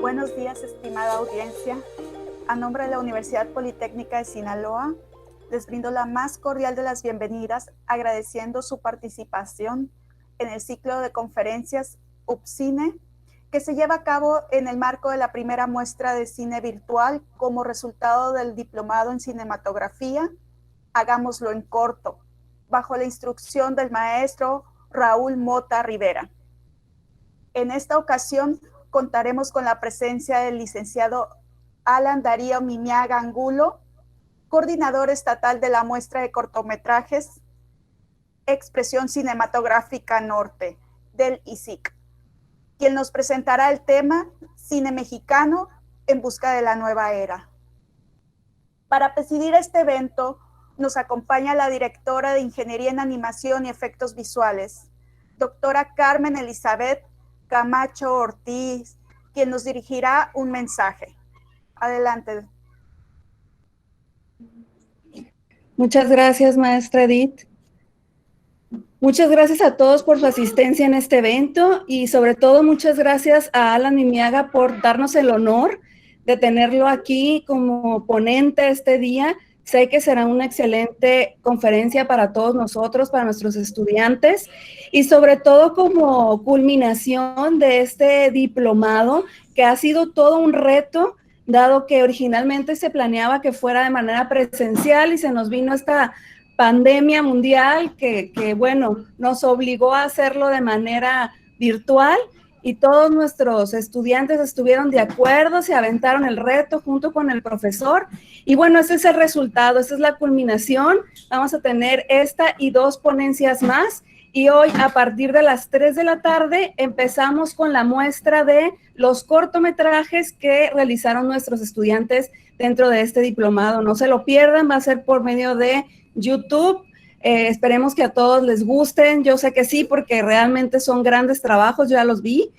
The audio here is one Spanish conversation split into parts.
Buenos días, estimada audiencia. A nombre de la Universidad Politécnica de Sinaloa, les brindo la más cordial de las bienvenidas, agradeciendo su participación en el ciclo de conferencias UPCine, que se lleva a cabo en el marco de la primera muestra de cine virtual como resultado del diplomado en cinematografía Hagámoslo en corto, bajo la instrucción del maestro Raúl Mota Rivera. En esta ocasión contaremos con la presencia del licenciado Alan Darío Mimiaga Angulo, coordinador estatal de la muestra de cortometrajes Expresión Cinematográfica Norte del ISIC, quien nos presentará el tema Cine Mexicano en busca de la nueva era. Para presidir este evento nos acompaña la directora de Ingeniería en Animación y Efectos Visuales, doctora Carmen Elizabeth Camacho Ortiz, quien nos dirigirá un mensaje. Adelante. Muchas gracias, maestra Edith. Muchas gracias a todos por su asistencia en este evento y sobre todo muchas gracias a Alan Mimiaga por darnos el honor de tenerlo aquí como ponente este día. Sé que será una excelente conferencia para todos nosotros, para nuestros estudiantes y sobre todo como culminación de este diplomado que ha sido todo un reto, dado que originalmente se planeaba que fuera de manera presencial y se nos vino esta pandemia mundial que bueno, nos obligó a hacerlo de manera virtual y todos nuestros estudiantes estuvieron de acuerdo, se aventaron el reto junto con el profesor y bueno, ese es el resultado, esa es la culminación. Vamos a tener esta y 2 ponencias más y hoy a partir de las 3 de la tarde empezamos con la muestra de los cortometrajes que realizaron nuestros estudiantes dentro de este diplomado. No se lo pierdan, va a ser por medio de YouTube. Esperemos que a todos les gusten. Yo sé que sí, porque realmente son grandes trabajos, yo ya los vi.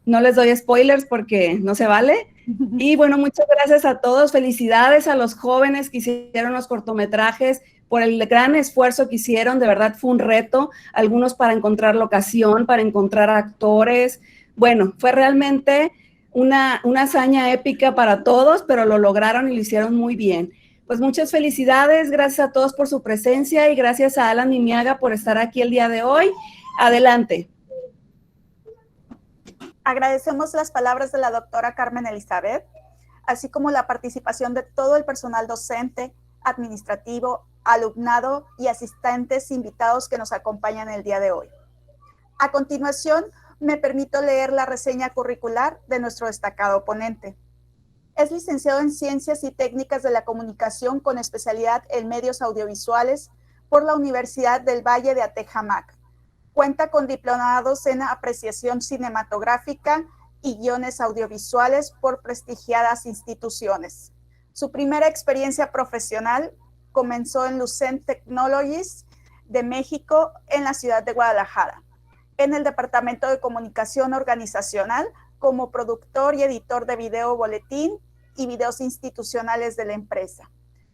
No les doy spoilers porque no se vale. Y bueno, muchas gracias a todos. Felicidades a los jóvenes que hicieron los cortometrajes por el gran esfuerzo que hicieron. De verdad fue un reto. Algunos para encontrar locación, para encontrar actores. Bueno, fue realmente una hazaña épica para todos, pero lo lograron y lo hicieron muy bien. Pues muchas felicidades, gracias a todos por su presencia y gracias a Alan Mimiaga por estar aquí el día de hoy. Adelante. Agradecemos las palabras de la doctora Carmen Elizabeth, así como la participación de todo el personal docente, administrativo, alumnado y asistentes invitados que nos acompañan el día de hoy. A continuación, me permito leer la reseña curricular de nuestro destacado ponente. Es licenciado en Ciencias y Técnicas de la Comunicación con especialidad en Medios Audiovisuales por la Universidad del Valle de Atejamac. Cuenta con diplomados en Apreciación Cinematográfica y Guiones Audiovisuales por prestigiadas instituciones. Su primera experiencia profesional comenzó en Lucent Technologies de México en la ciudad de Guadalajara, en el Departamento de Comunicación Organizacional como productor y editor de video boletín y videos institucionales de la empresa.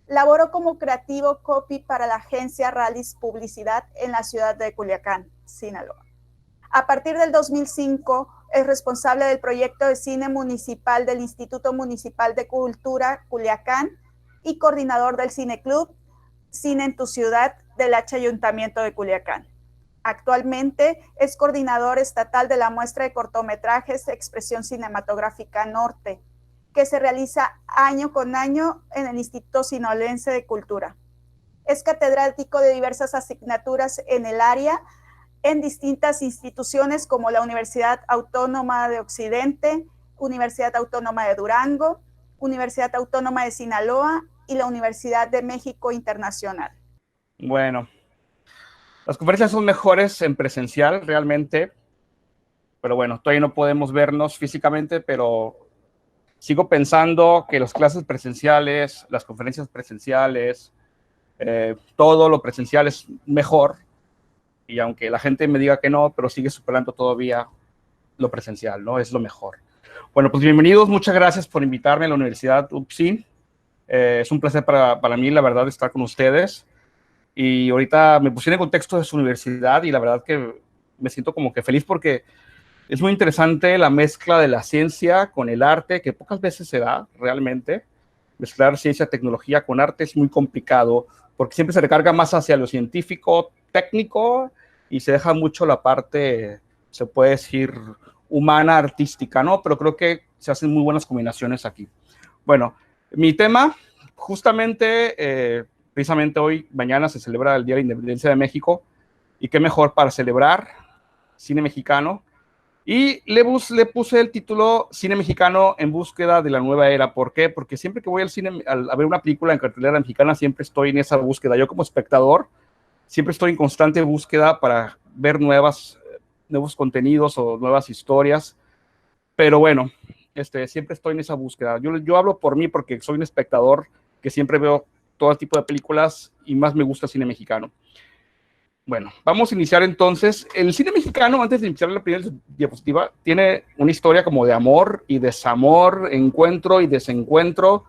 Laboró como creativo copy para la agencia Rallis Publicidad en la ciudad de Culiacán, Sinaloa. A partir del 2005, es responsable del proyecto de cine municipal del Instituto Municipal de Cultura Culiacán y coordinador del Cineclub Cine en tu Ciudad del Ayuntamiento de Culiacán. Actualmente es coordinador estatal de la muestra de cortometrajes Expresión Cinematográfica Norte, que se realiza año con año en el Instituto Sinaloense de Cultura. Es catedrático de diversas asignaturas en el área en distintas instituciones como la Universidad Autónoma de Occidente, Universidad Autónoma de Durango, Universidad Autónoma de Sinaloa y la Universidad de México Internacional. Bueno, las conferencias son mejores en presencial realmente, pero bueno, todavía no podemos vernos físicamente, pero sigo pensando que las clases presenciales, las conferencias presenciales, todo lo presencial es mejor. Y aunque la gente me diga que no, pero sigue superando todavía lo presencial, ¿no? Es lo mejor. Bueno, pues bienvenidos. Muchas gracias por invitarme a la Universidad UPCine. Es un placer para mí, la verdad, estar con ustedes. Y ahorita me pusieron en contexto de su universidad y la verdad que me siento como que feliz porque Es muy interesante la mezcla de la ciencia con el arte, que pocas veces se da realmente. Mezclar ciencia, tecnología con arte es muy complicado, porque siempre se recarga más hacia lo científico, técnico, y se deja mucho la parte, se puede decir, humana, artística, ¿no? Pero creo que se hacen muy buenas combinaciones aquí. Bueno, mi tema, justamente, precisamente hoy, mañana se celebra el Día de la Independencia de México, y qué mejor para celebrar cine mexicano. Y le puse el título Cine Mexicano en búsqueda de la nueva era. ¿Por qué? Porque siempre que voy al cine a ver una película en cartelera mexicana, siempre estoy en esa búsqueda. Yo como espectador, siempre estoy en constante búsqueda para ver nuevos contenidos o nuevas historias. Pero bueno, siempre estoy en esa búsqueda. Yo hablo por mí porque soy un espectador que siempre veo todo tipo de películas y más me gusta el cine mexicano. Bueno, vamos a iniciar entonces. El cine mexicano, antes de iniciar la primera diapositiva, tiene una historia como de amor y desamor, encuentro y desencuentro,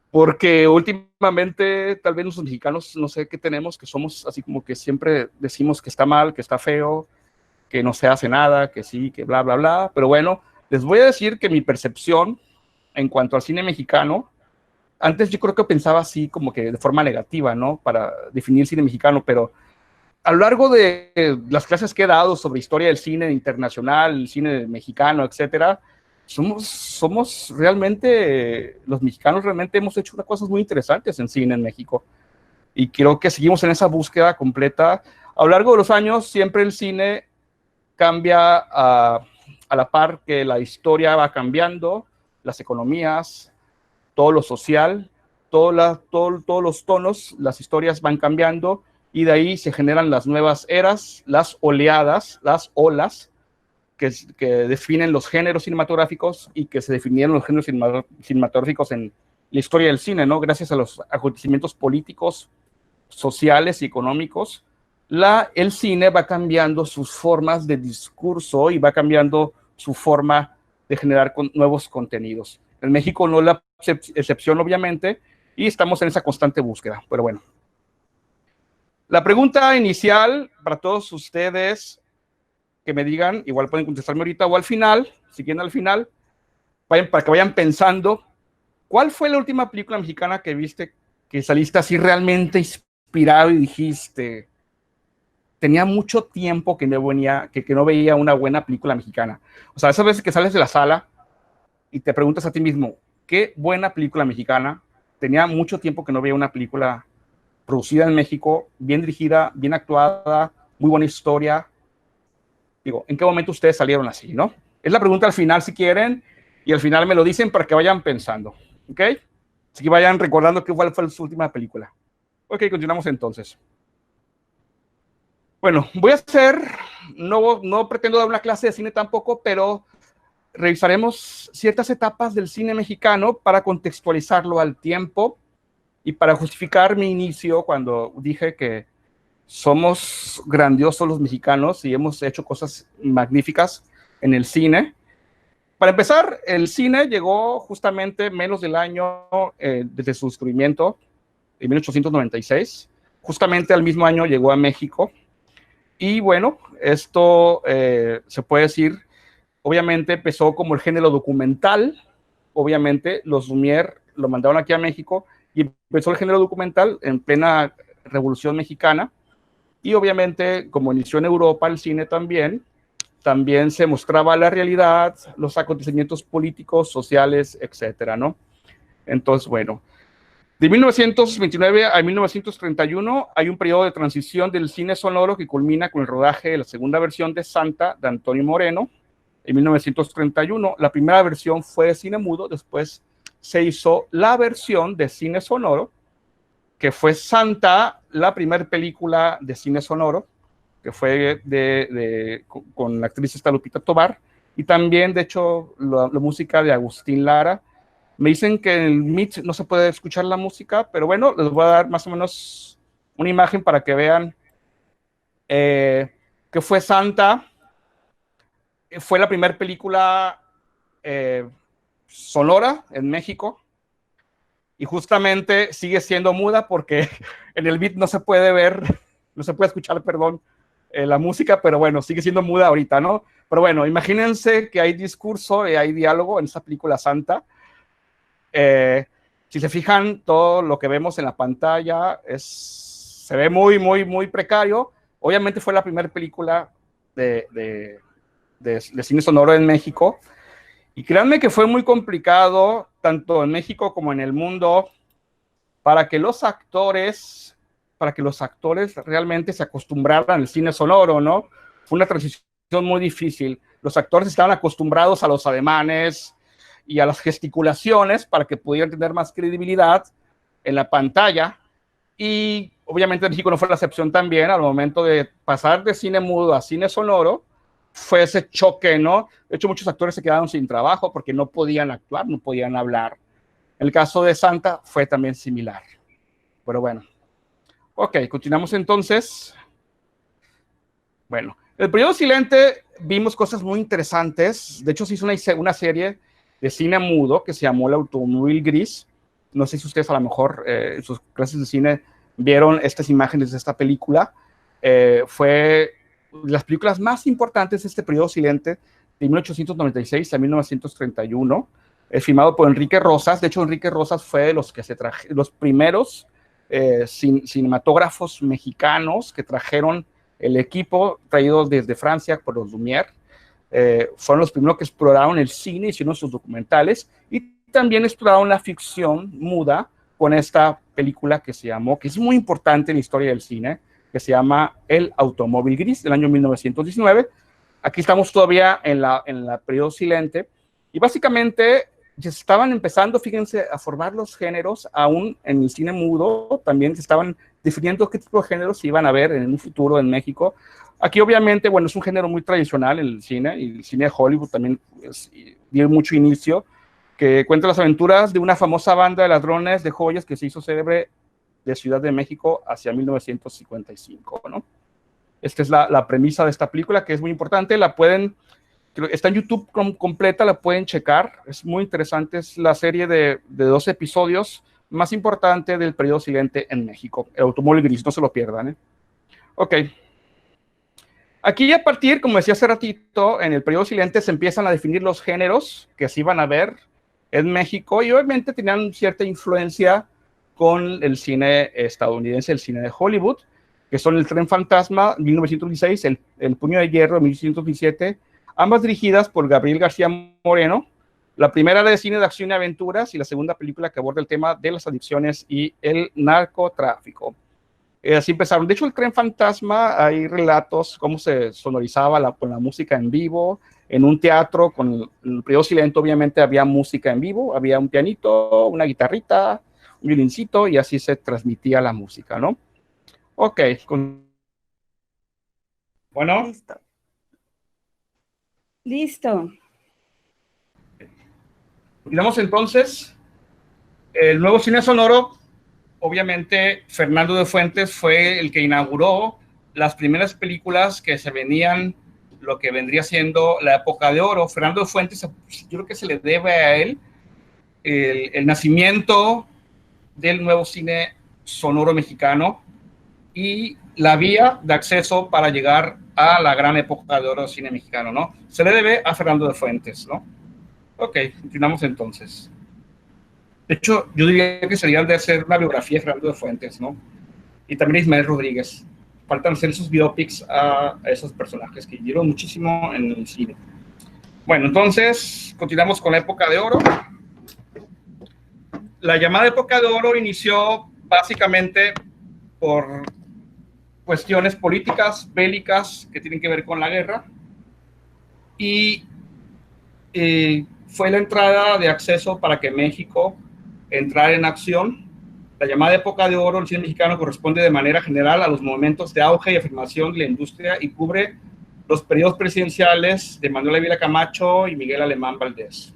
porque últimamente tal vez los mexicanos, no sé qué tenemos, que somos así como que siempre decimos que está mal, que está feo, que no se hace nada, que sí, que bla, bla, bla. Pero bueno, les voy a decir que mi percepción en cuanto al cine mexicano, antes yo creo que pensaba así como que de forma negativa, ¿no? Para definir el cine mexicano, pero a lo largo de las clases que he dado sobre historia del cine internacional, el cine mexicano, etcétera, somos realmente, los mexicanos realmente hemos hecho unas cosas muy interesantes en cine en México. Y creo que seguimos en esa búsqueda completa. A lo largo de los años, siempre el cine cambia a la par que la historia va cambiando, las economías, todo lo social, todos los tonos, las historias van cambiando, y de ahí se generan las nuevas eras, las oleadas, las olas que definen los géneros cinematográficos y que se definieron los géneros cinematográficos en la historia del cine, ¿no? Gracias a los acontecimientos políticos, sociales y económicos, el cine va cambiando sus formas de discurso y va cambiando su forma de generar nuevos contenidos. En México no es la excepción, obviamente, y estamos en esa constante búsqueda, pero bueno. La pregunta inicial para todos ustedes que me digan, igual pueden contestarme ahorita o al final, si quieren al final, para que vayan pensando, ¿cuál fue la última película mexicana que viste, que saliste así realmente inspirado y dijiste, tenía mucho tiempo que no veía una buena película mexicana? O sea, esas veces que sales de la sala y te preguntas a ti mismo, qué buena película mexicana, tenía mucho tiempo que no veía una película producida en México, bien dirigida, bien actuada, muy buena historia. Digo, ¿en qué momento ustedes salieron así, no? Es la pregunta al final, si quieren, y al final me lo dicen para que vayan pensando, ¿ok? Así que vayan recordando cuál fue su última película. Ok, continuamos entonces. Bueno, voy a hacer, no pretendo dar una clase de cine tampoco, pero revisaremos ciertas etapas del cine mexicano para contextualizarlo al tiempo y para justificar mi inicio cuando dije que somos grandiosos los mexicanos y hemos hecho cosas magníficas en el cine. Para empezar, el cine llegó justamente menos del año desde su descubrimiento, en 1896. Justamente al mismo año llegó a México. Y bueno, esto se puede decir, obviamente empezó como el género documental. Obviamente los Lumière lo mandaron aquí a México y empezó el género documental en plena Revolución Mexicana. Y obviamente, como inició en Europa el cine también se mostraba la realidad, los acontecimientos políticos, sociales, etcétera, ¿no? Entonces, bueno, de 1929 a 1931 hay un periodo de transición del cine sonoro que culmina con el rodaje de la segunda versión de Santa, de Antonio Moreno, en 1931. La primera versión fue de cine mudo, después se hizo la versión de cine sonoro, que fue Santa, la primera película de cine sonoro, que fue con la actriz Lupita Tovar, y también, de hecho, la música de Agustín Lara. Me dicen que en el Meet no se puede escuchar la música, pero bueno, les voy a dar más o menos una imagen para que vean que fue Santa. Fue la primera película sonora en México, y justamente sigue siendo muda porque en el beat no se puede escuchar, perdón, la música, pero bueno, sigue siendo muda ahorita, ¿no? Pero bueno, imagínense que hay discurso y hay diálogo en esa película Santa. Si se fijan, todo lo que vemos en la pantalla se ve muy, muy, muy precario. Obviamente fue la primera película de cine sonoro en México. Y créanme que fue muy complicado, tanto en México como en el mundo, para que los actores realmente se acostumbraran al cine sonoro, ¿no? Fue una transición muy difícil. Los actores estaban acostumbrados a los ademanes y a las gesticulaciones para que pudieran tener más credibilidad en la pantalla. Y obviamente en México no fue la excepción también. Al momento de pasar de cine mudo a cine sonoro, fue ese choque, ¿no? De hecho, muchos actores se quedaron sin trabajo porque no podían actuar, no podían hablar. El caso de Santa fue también similar. Pero bueno. Ok, continuamos entonces. Bueno, el periodo silente vimos cosas muy interesantes. De hecho, se hizo una serie de cine mudo que se llamó El Automóvil Gris. No sé si ustedes a lo mejor en sus clases de cine vieron estas imágenes de esta película. Fue las películas más importantes de este periodo silente, de 1896 a 1931, filmado por Enrique Rosas. De hecho, Enrique Rosas fue de los primeros cinematógrafos mexicanos que trajeron el equipo traído desde Francia por los Lumière. Fueron los primeros que exploraron el cine, hicieron sus documentales y también exploraron la ficción muda con esta película que es muy importante en la historia del cine, que se llama El Automóvil Gris, del año 1919. Aquí estamos todavía en la periodo silente, y básicamente ya estaban empezando, fíjense, a formar los géneros, aún en el cine mudo, también se estaban definiendo qué tipo de géneros se iban a ver en un futuro en México. Aquí obviamente, bueno, es un género muy tradicional en el cine, y el cine de Hollywood también dio mucho inicio, que cuenta las aventuras de una famosa banda de ladrones de joyas que se hizo célebre de Ciudad de México hacia 1955, ¿no? Esta es la premisa de esta película, que es muy importante. Está en YouTube completa, la pueden checar. Es muy interesante. Es la serie de 12 episodios más importante del periodo silente en México. El Automóvil Gris, no se lo pierdan, ¿eh? Ok. Aquí, a partir, como decía hace ratito, en el periodo silente se empiezan a definir los géneros que se iban a ver en México, y obviamente tenían cierta influencia con el cine estadounidense, el cine de Hollywood, que son El Tren Fantasma, 1916, el Puño de Hierro, 1917, ambas dirigidas por Gabriel García Moreno. La primera de cine de acción y aventuras, y la segunda película que aborda el tema de las adicciones y el narcotráfico. Así empezaron. De hecho, El Tren Fantasma, hay relatos, cómo se sonorizaba con la música en vivo. En un teatro, con el periodo silente, obviamente había música en vivo, había un pianito, una guitarrita, un violincito, y así se transmitía la música, ¿no? Ok. Bueno. Listo. Miramos entonces el nuevo cine sonoro. Obviamente, Fernando de Fuentes fue el que inauguró las primeras películas que se venían, lo que vendría siendo la época de oro. Fernando de Fuentes, yo creo que se le debe a él el nacimiento del nuevo cine sonoro mexicano y la vía de acceso para llegar a la gran época de oro del cine mexicano, ¿no? Se le debe a Fernando de Fuentes, ¿no? Ok, continuamos entonces. De hecho, yo diría que sería de hacer una biografía de Fernando de Fuentes, ¿no? Y también Ismael Rodríguez. Faltan hacer esos biopics a esos personajes que dieron muchísimo en el cine. Bueno, entonces, continuamos con la época de oro. La llamada época de oro inició básicamente por cuestiones políticas, bélicas, que tienen que ver con la guerra, y fue la entrada de acceso para que México entrara en acción. La llamada época de oro del cine mexicano corresponde de manera general a los momentos de auge y afirmación de la industria y cubre los periodos presidenciales de Manuel Ávila Camacho y Miguel Alemán Valdés.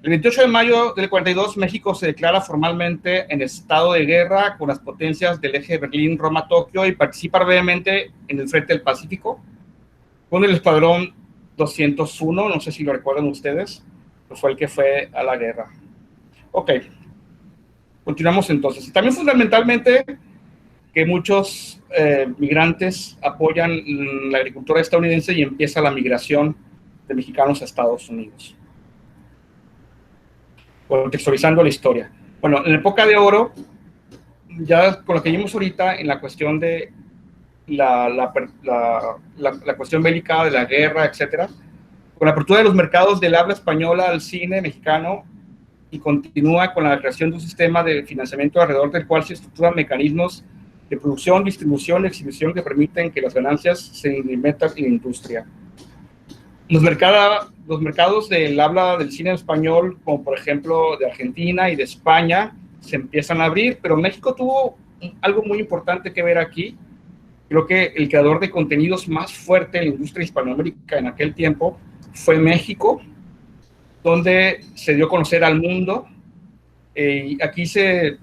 El 28 de mayo del 42, México se declara formalmente en estado de guerra con las potencias del eje Berlín-Roma-Tokio y participa brevemente en el Frente del Pacífico con el Escuadrón 201, no sé si lo recuerdan ustedes, pues fue el que fue a la guerra. Ok, continuamos entonces. También fundamentalmente que muchos migrantes apoyan la agricultura estadounidense y empieza la migración de mexicanos a Estados Unidos. Contextualizando la historia. Bueno, en la época de oro, ya con lo que vimos ahorita en la cuestión de la cuestión bélica, de la guerra, etcétera, con la apertura de los mercados del habla española al cine mexicano, y continúa con la creación de un sistema de financiamiento alrededor del cual se estructuran mecanismos de producción, distribución y exhibición que permiten que las ganancias se reinviertan en la industria. Los mercados del habla del cine español, como por ejemplo de Argentina y de España, se empiezan a abrir, pero México tuvo algo muy importante que ver aquí. Creo que el creador de contenidos más fuerte en la industria hispanoamérica en aquel tiempo fue México, donde se dio a conocer al mundo. Y aquí se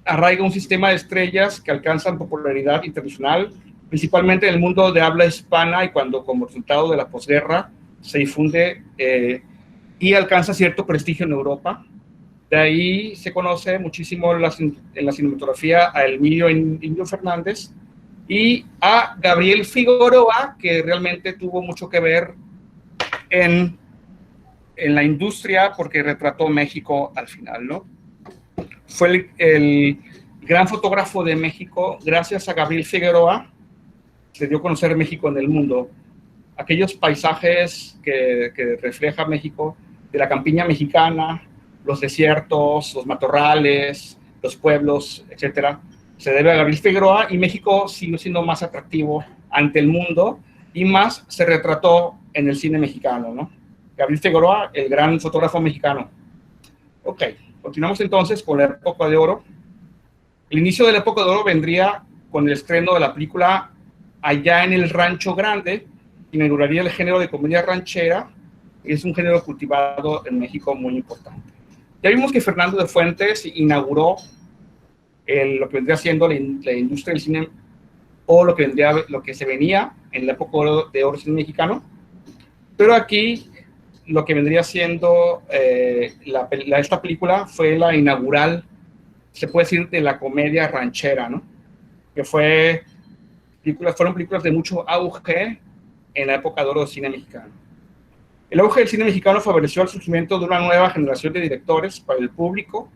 arraiga un sistema de estrellas que alcanzan popularidad internacional, principalmente en el mundo de habla hispana, y cuando como resultado de la posguerra se difunde y alcanza cierto prestigio en Europa. De ahí se conoce muchísimo en la cinematografía a Emilio Indio Fernández y a Gabriel Figueroa, que realmente tuvo mucho que ver en la industria porque retrató México al final, ¿no? Fue el gran fotógrafo de México. Gracias a Gabriel Figueroa se dio a conocer México en el mundo. Aquellos paisajes que refleja México, de la campiña mexicana, los desiertos, los matorrales, los pueblos, etcétera, se debe a Gabriel Figueroa, y México siguió siendo más atractivo ante el mundo y más se retrató en el cine mexicano, ¿no? Gabriel Figueroa, el gran fotógrafo mexicano. Ok, continuamos entonces con la época de oro. El inicio de la época de oro vendría con el estreno de la película Allá en el Rancho Grande, que inauguraría el género de comedia ranchera. Es un género cultivado en México muy importante. Ya vimos que Fernando de Fuentes inauguró lo que vendría siendo la industria del cine, o lo que se venía en la época de oro del cine mexicano. Pero aquí lo que vendría siendo esta película fue la inaugural, se puede decir, de la comedia ranchera, ¿no? Que fueron películas de mucho auge en la época de oro del cine mexicano. El auge del cine mexicano favoreció el surgimiento de una nueva generación de directores para el público.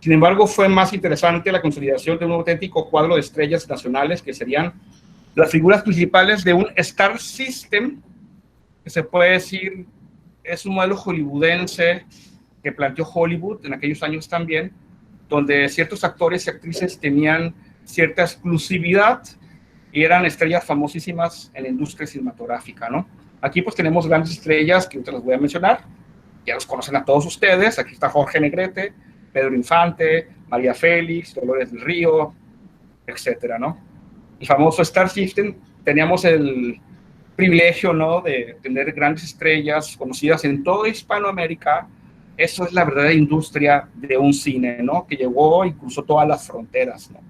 Sin embargo, fue más interesante la consolidación de un auténtico cuadro de estrellas nacionales que serían las figuras principales de un Star System, que se puede decir es un modelo hollywoodense que planteó Hollywood en aquellos años también, donde ciertos actores y actrices tenían cierta exclusividad y eran estrellas famosísimas en la industria cinematográfica, ¿no? Aquí pues tenemos grandes estrellas que ahorita las voy a mencionar, ya los conocen a todos ustedes. Aquí está Jorge Negrete, Pedro Infante, María Félix, Dolores del Río, etcétera, ¿no? El famoso Star System, teníamos el privilegio, ¿no?, de tener grandes estrellas conocidas en toda Hispanoamérica. Eso es la verdadera industria de un cine, ¿no?, que llegó y cruzó todas las fronteras, ¿no?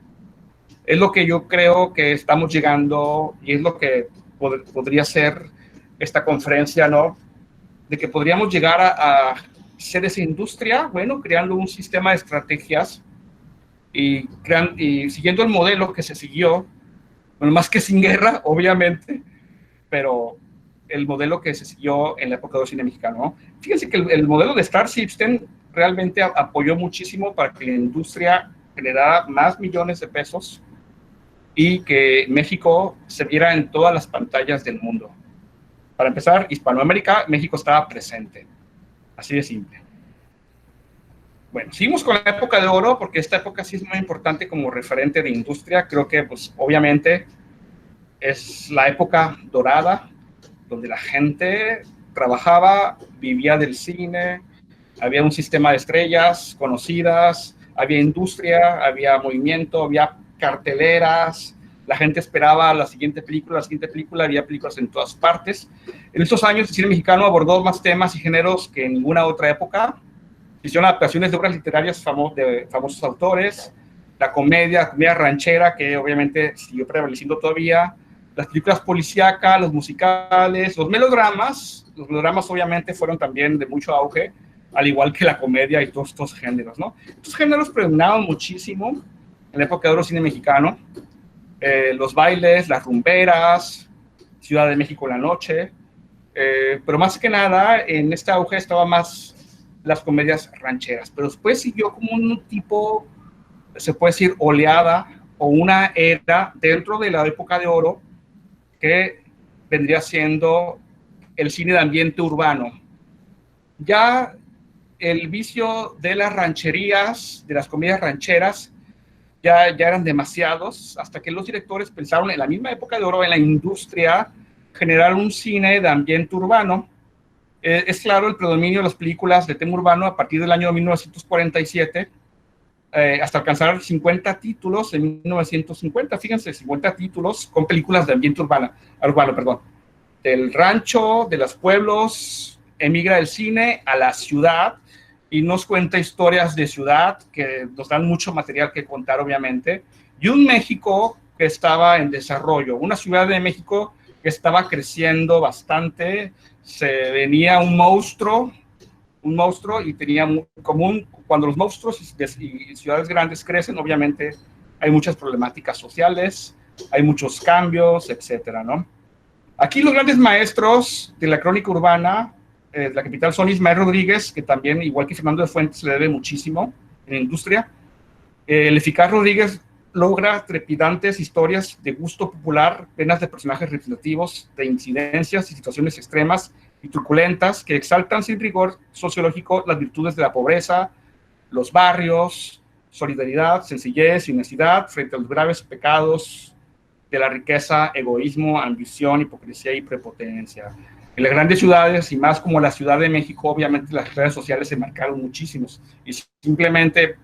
Es lo que yo creo que estamos llegando, y es lo que podría ser esta conferencia, ¿no?, de que podríamos llegar a ser esa industria, bueno, creando un sistema de estrategias y siguiendo el modelo que se siguió, bueno, más que sin guerra, obviamente, pero el modelo que se siguió en la época del cine mexicano, ¿no? Fíjense que el modelo de Star System realmente apoyó muchísimo para que la industria generara más millones de pesos y que México se viera en todas las pantallas del mundo. Para empezar, Hispanoamérica, México estaba presente. Así de simple. Bueno, seguimos con la época de oro, porque esta época sí es muy importante como referente de industria. Creo que, pues, obviamente, es la época dorada, donde la gente trabajaba, vivía del cine, había un sistema de estrellas conocidas, había industria, había movimiento, había carteleras, la gente esperaba la siguiente película, había películas en todas partes. En estos años el cine mexicano abordó más temas y géneros que en ninguna otra época. Hicieron adaptaciones de obras literarias de famosos autores, la comedia ranchera, que obviamente siguió prevaleciendo todavía, las películas policíacas, los musicales, los melodramas. Los melodramas obviamente fueron también de mucho auge, al igual que la comedia y todos estos géneros, ¿no? Estos géneros predominaban muchísimo en la época de oro cine mexicano. los bailes, las rumberas, Ciudad de México en la noche, pero más que nada en este auge estaba más las comedias rancheras, pero después siguió como un tipo, se puede decir, oleada o una era dentro de la época de oro que vendría siendo el cine de ambiente urbano. Ya el vicio de las rancherías, de las comedias rancheras, ya eran demasiados, hasta que los directores pensaron en la misma época de oro, en la industria, generar un cine de ambiente urbano. Es claro el predominio de las películas de tema urbano a partir del año 1947, hasta alcanzar 50 títulos en 1950, fíjense, 50 títulos con películas de ambiente urbano, perdón. Del rancho, de los pueblos, emigra el cine a la ciudad y nos cuenta historias de ciudad que nos dan mucho material que contar, obviamente, y un México que estaba en desarrollo, una Ciudad de México que estaba creciendo bastante, se venía un monstruo y tenía común, cuando los monstruos y ciudades grandes crecen, obviamente hay muchas problemáticas sociales, hay muchos cambios, etcétera, ¿no? Aquí los grandes maestros de la crónica urbana, la capital son Ismael Rodríguez, que también, igual que Fernando de Fuentes, le debe muchísimo en la industria. El eficaz Rodríguez logra trepidantes historias de gusto popular, llenas de personajes representativos, de incidencias y situaciones extremas y truculentas que exaltan sin rigor sociológico las virtudes de la pobreza, los barrios, solidaridad, sencillez y honestidad frente a los graves pecados de la riqueza, egoísmo, ambición, hipocresía y prepotencia. En las grandes ciudades, y más como la Ciudad de México, obviamente las redes sociales se marcaron muchísimos, y simplemente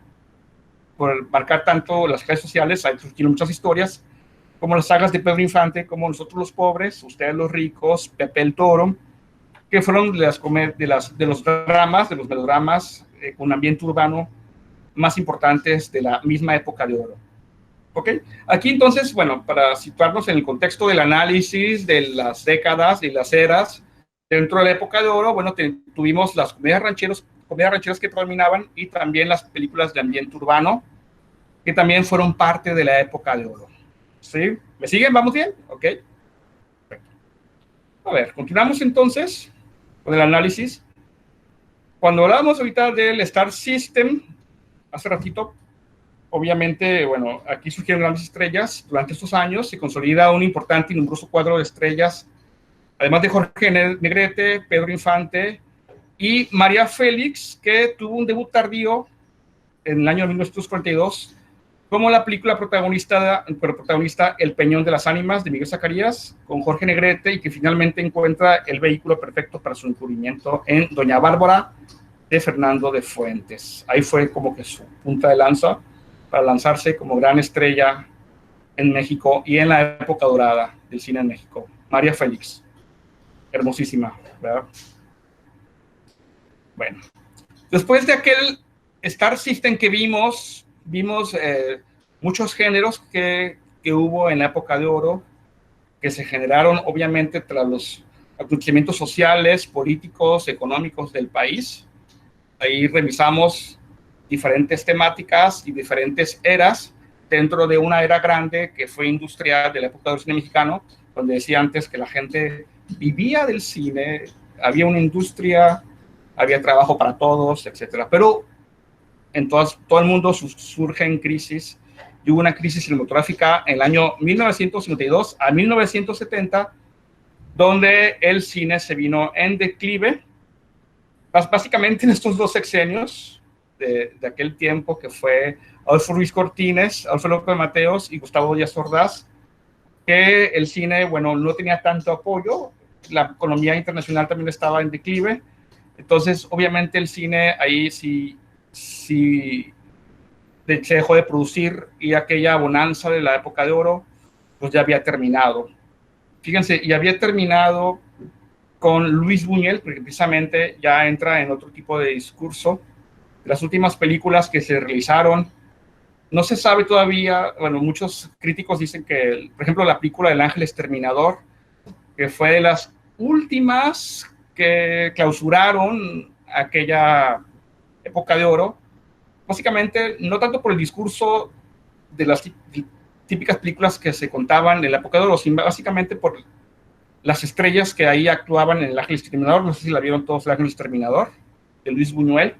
por marcar tanto las redes sociales, hay surgido muchas historias, como las sagas de Pedro Infante, como Nosotros los Pobres, Ustedes los Ricos, Pepe el Toro, que fueron de los dramas, de los melodramas con ambiente urbano más importantes de la misma época de oro. ¿Ok? Aquí entonces, bueno, para situarnos en el contexto del análisis de las décadas y las eras dentro de la época de oro, bueno, tuvimos las comedias rancheras que predominaban y también las películas de ambiente urbano, que también fueron parte de la época de oro. ¿Sí? ¿Me siguen? ¿Vamos bien? ¿Ok? Perfecto. A ver, continuamos entonces con el análisis. Cuando hablábamos ahorita del Star System, hace ratito, obviamente, bueno, aquí surgieron grandes estrellas. Durante estos años se consolida un importante y numeroso cuadro de estrellas, además de Jorge Negrete, Pedro Infante y María Félix, que tuvo un debut tardío en el año 1942 como la película protagonista El Peñón de las Ánimas de Miguel Zacarías con Jorge Negrete, y que finalmente encuentra el vehículo perfecto para su encubrimiento en Doña Bárbara de Fernando de Fuentes. Ahí fue como que su punta de lanza para lanzarse como gran estrella en México y en la época dorada del cine en México. María Félix, hermosísima, ¿verdad? Bueno, después de aquel Star System que vimos muchos géneros que hubo en la época de oro, que se generaron obviamente tras los acontecimientos sociales, políticos, económicos del país. Ahí revisamos diferentes temáticas y diferentes eras dentro de una era grande que fue industrial de la época del cine mexicano, donde decía antes que la gente vivía del cine, había una industria, había trabajo para todos, etcétera. Pero en todo el mundo surgen crisis, y hubo una crisis cinematográfica en el año 1952 a 1970, donde el cine se vino en declive, básicamente en estos dos sexenios de aquel tiempo, que fue Adolfo Ruiz Cortines, Adolfo López Mateos y Gustavo Díaz Ordaz, que el cine, bueno, no tenía tanto apoyo, la economía internacional también estaba en declive, entonces obviamente el cine ahí sí se dejó de producir, y aquella bonanza de la época de oro pues ya había terminado. Fíjense, y había terminado con Luis Buñuel, porque precisamente ya entra en otro tipo de discurso. Las últimas películas que se realizaron, no se sabe todavía, bueno, muchos críticos dicen que, por ejemplo, la película del Ángel Exterminador, que fue de las últimas que clausuraron aquella época de oro, básicamente no tanto por el discurso de las típicas películas que se contaban en la época de oro, básicamente por las estrellas que ahí actuaban en El Ángel Exterminador. No sé si la vieron todos, El Ángel Exterminador, de Luis Buñuel,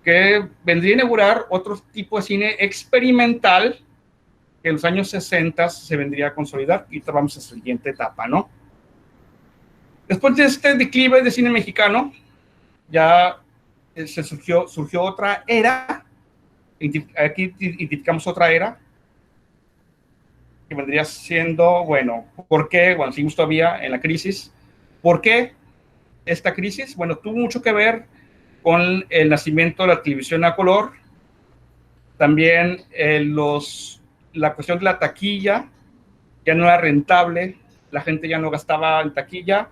que vendría a inaugurar otro tipo de cine experimental que en los años 60 se vendría a consolidar, y vamos a la siguiente etapa, ¿no? Después de este declive de cine mexicano, ya surgió otra era. Aquí identificamos otra era, que vendría siendo, bueno, ¿por qué? Bueno, seguimos todavía en la crisis. ¿Por qué esta crisis? Bueno, tuvo mucho que ver con el nacimiento de la televisión a color, también la cuestión de la taquilla ya no era rentable, la gente ya no gastaba en taquilla,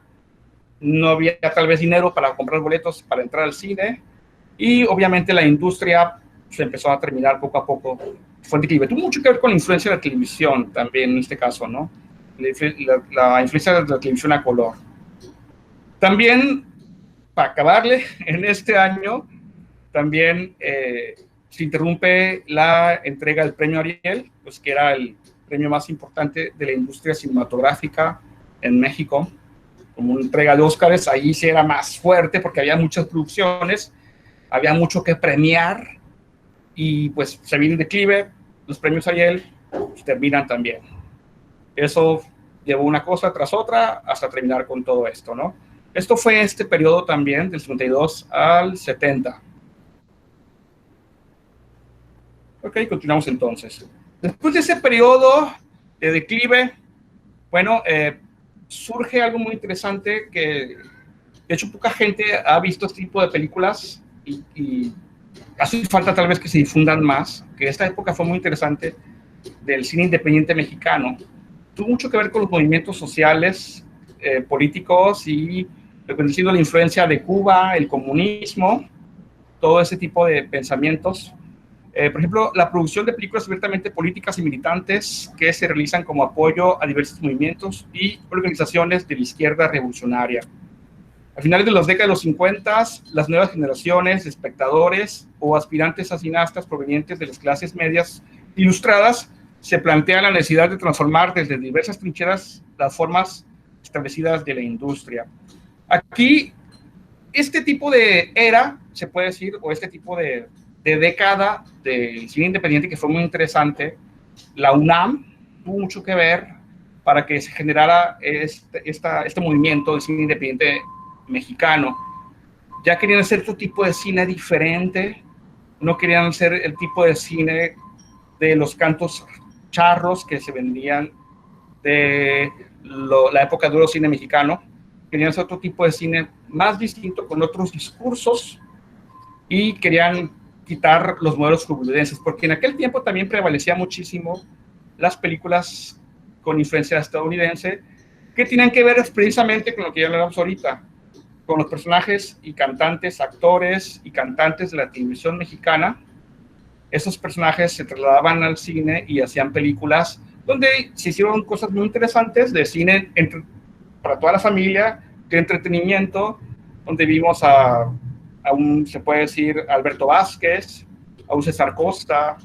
no había tal vez dinero para comprar boletos para entrar al cine, y obviamente la industria se empezó a terminar poco a poco. Fue en declive. Tuvo mucho que ver con la influencia de la televisión también en este caso, ¿no? La influencia de la televisión a color. También, para acabarle, en este año también se interrumpe la entrega del premio Ariel, pues que era el premio más importante de la industria cinematográfica en México, como una entrega de Óscares. Ahí sí era más fuerte porque había muchas producciones, había mucho que premiar, y pues se viene el declive, los premios Ariel terminan también. Eso llevó una cosa tras otra hasta terminar con todo esto, ¿no? Esto fue este periodo también, del 52 al 70. Ok, continuamos entonces. Después de ese periodo de declive, bueno, surge algo muy interesante que, de hecho, poca gente ha visto este tipo de películas, y hace falta tal vez que se difundan más, que esta época fue muy interesante del cine independiente mexicano. Tuvo mucho que ver con los movimientos sociales, políticos, y reconociendo la influencia de Cuba, el comunismo, todo ese tipo de pensamientos. Por ejemplo, la producción de películas abiertamente políticas y militantes que se realizan como apoyo a diversos movimientos y organizaciones de la izquierda revolucionaria. A finales de las décadas de los 50, las nuevas generaciones de espectadores o aspirantes a cineastas provenientes de las clases medias ilustradas se plantean la necesidad de transformar desde diversas trincheras las formas establecidas de la industria. Aquí, este tipo de era, se puede decir, o este tipo de década del cine independiente, que fue muy interesante, la UNAM tuvo mucho que ver para que se generara este movimiento de cine independiente mexicano. Ya querían hacer otro tipo de cine diferente, no querían hacer el tipo de cine de los cantos charros que se vendían de la época de oro cine mexicano. Querían hacer otro tipo de cine más distinto, con otros discursos, y querían quitar los modelos hollywoodenses, porque en aquel tiempo también prevalecía muchísimo las películas con influencia estadounidense, que tienen que ver precisamente con lo que ya hablamos ahorita, con los personajes y cantantes, actores y cantantes de la televisión mexicana. Esos personajes se trasladaban al cine y hacían películas donde se hicieron cosas muy interesantes de cine para toda la familia, de entretenimiento, donde vimos a un, se puede decir, Alberto Vázquez, a un César Costa,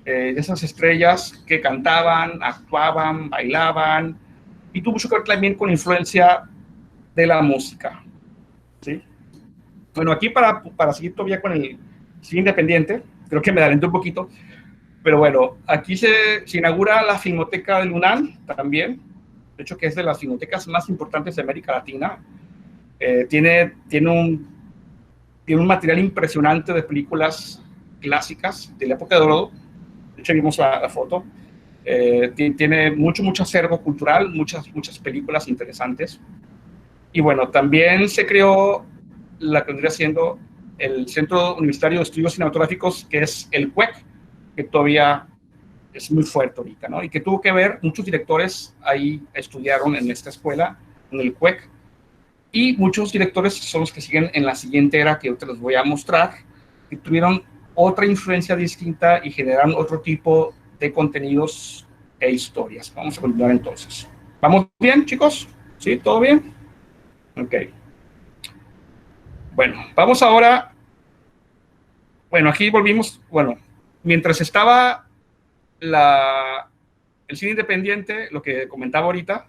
esas estrellas que cantaban, actuaban, bailaban, y tuvo mucho que ver también con la influencia de la música, ¿sí? Bueno, aquí para seguir todavía con el cine independiente, creo que me adelanté un poquito, pero bueno, aquí se inaugura la Filmoteca del UNAM también, de hecho que es de las filmotecas más importantes de América Latina. Tiene un material impresionante de películas clásicas de la época de oro. De hecho, vimos la foto. Tiene mucho acervo cultural, muchas películas interesantes. Y bueno, también se creó la que vendría siendo el Centro Universitario de Estudios Cinematográficos, que es el CUEC, que todavía es muy fuerte ahorita, ¿no? Y que tuvo que ver, muchos directores ahí estudiaron en esta escuela, en el CUEC, y muchos directores son los que siguen en la siguiente era, que yo te los voy a mostrar, que tuvieron otra influencia distinta y generaron otro tipo de contenidos e historias. Vamos a continuar entonces. ¿Vamos bien, chicos? ¿Sí? ¿Todo bien? Ok. Bueno, vamos ahora. Bueno, aquí volvimos. Bueno, mientras estaba el cine independiente, lo que comentaba ahorita,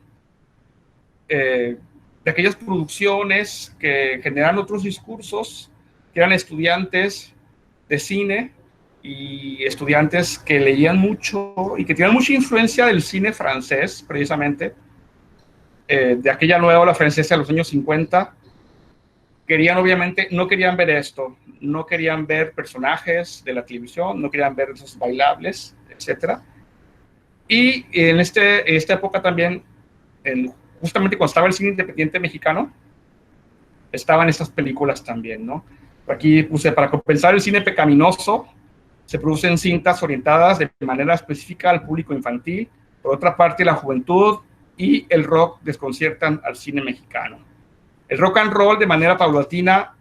de aquellas producciones que generan otros discursos, que eran estudiantes de cine y estudiantes que leían mucho y que tenían mucha influencia del cine francés, precisamente, de aquella nueva ola francesa de los años 50. Querían, obviamente, no querían ver esto, no querían ver personajes de la televisión, no querían ver esos bailables, etc. Y en esta época también, justamente cuando estaba el cine independiente mexicano, estaban estas películas también, ¿no? Aquí puse, para compensar el cine pecaminoso, se producen cintas orientadas de manera específica al público infantil. Por otra parte, la juventud y el rock desconciertan al cine mexicano. El rock and roll, de manera paulatina,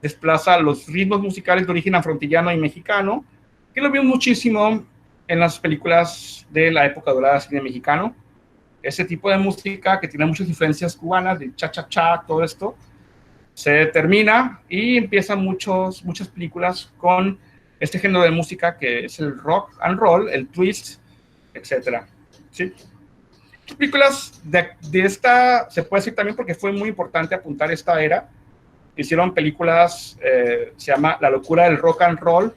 desplaza los ritmos musicales de origen afrontillano y mexicano, que lo vimos muchísimo en las películas de la época dorada del cine mexicano. Ese tipo de música que tiene muchas influencias cubanas, de cha-cha-cha, todo esto, se termina y empiezan muchas películas con este género de música que es el rock and roll, el twist, etc. ¿Sí? Películas de esta, se puede decir también porque fue muy importante apuntar esta era. Hicieron películas, se llama La locura del rock and roll,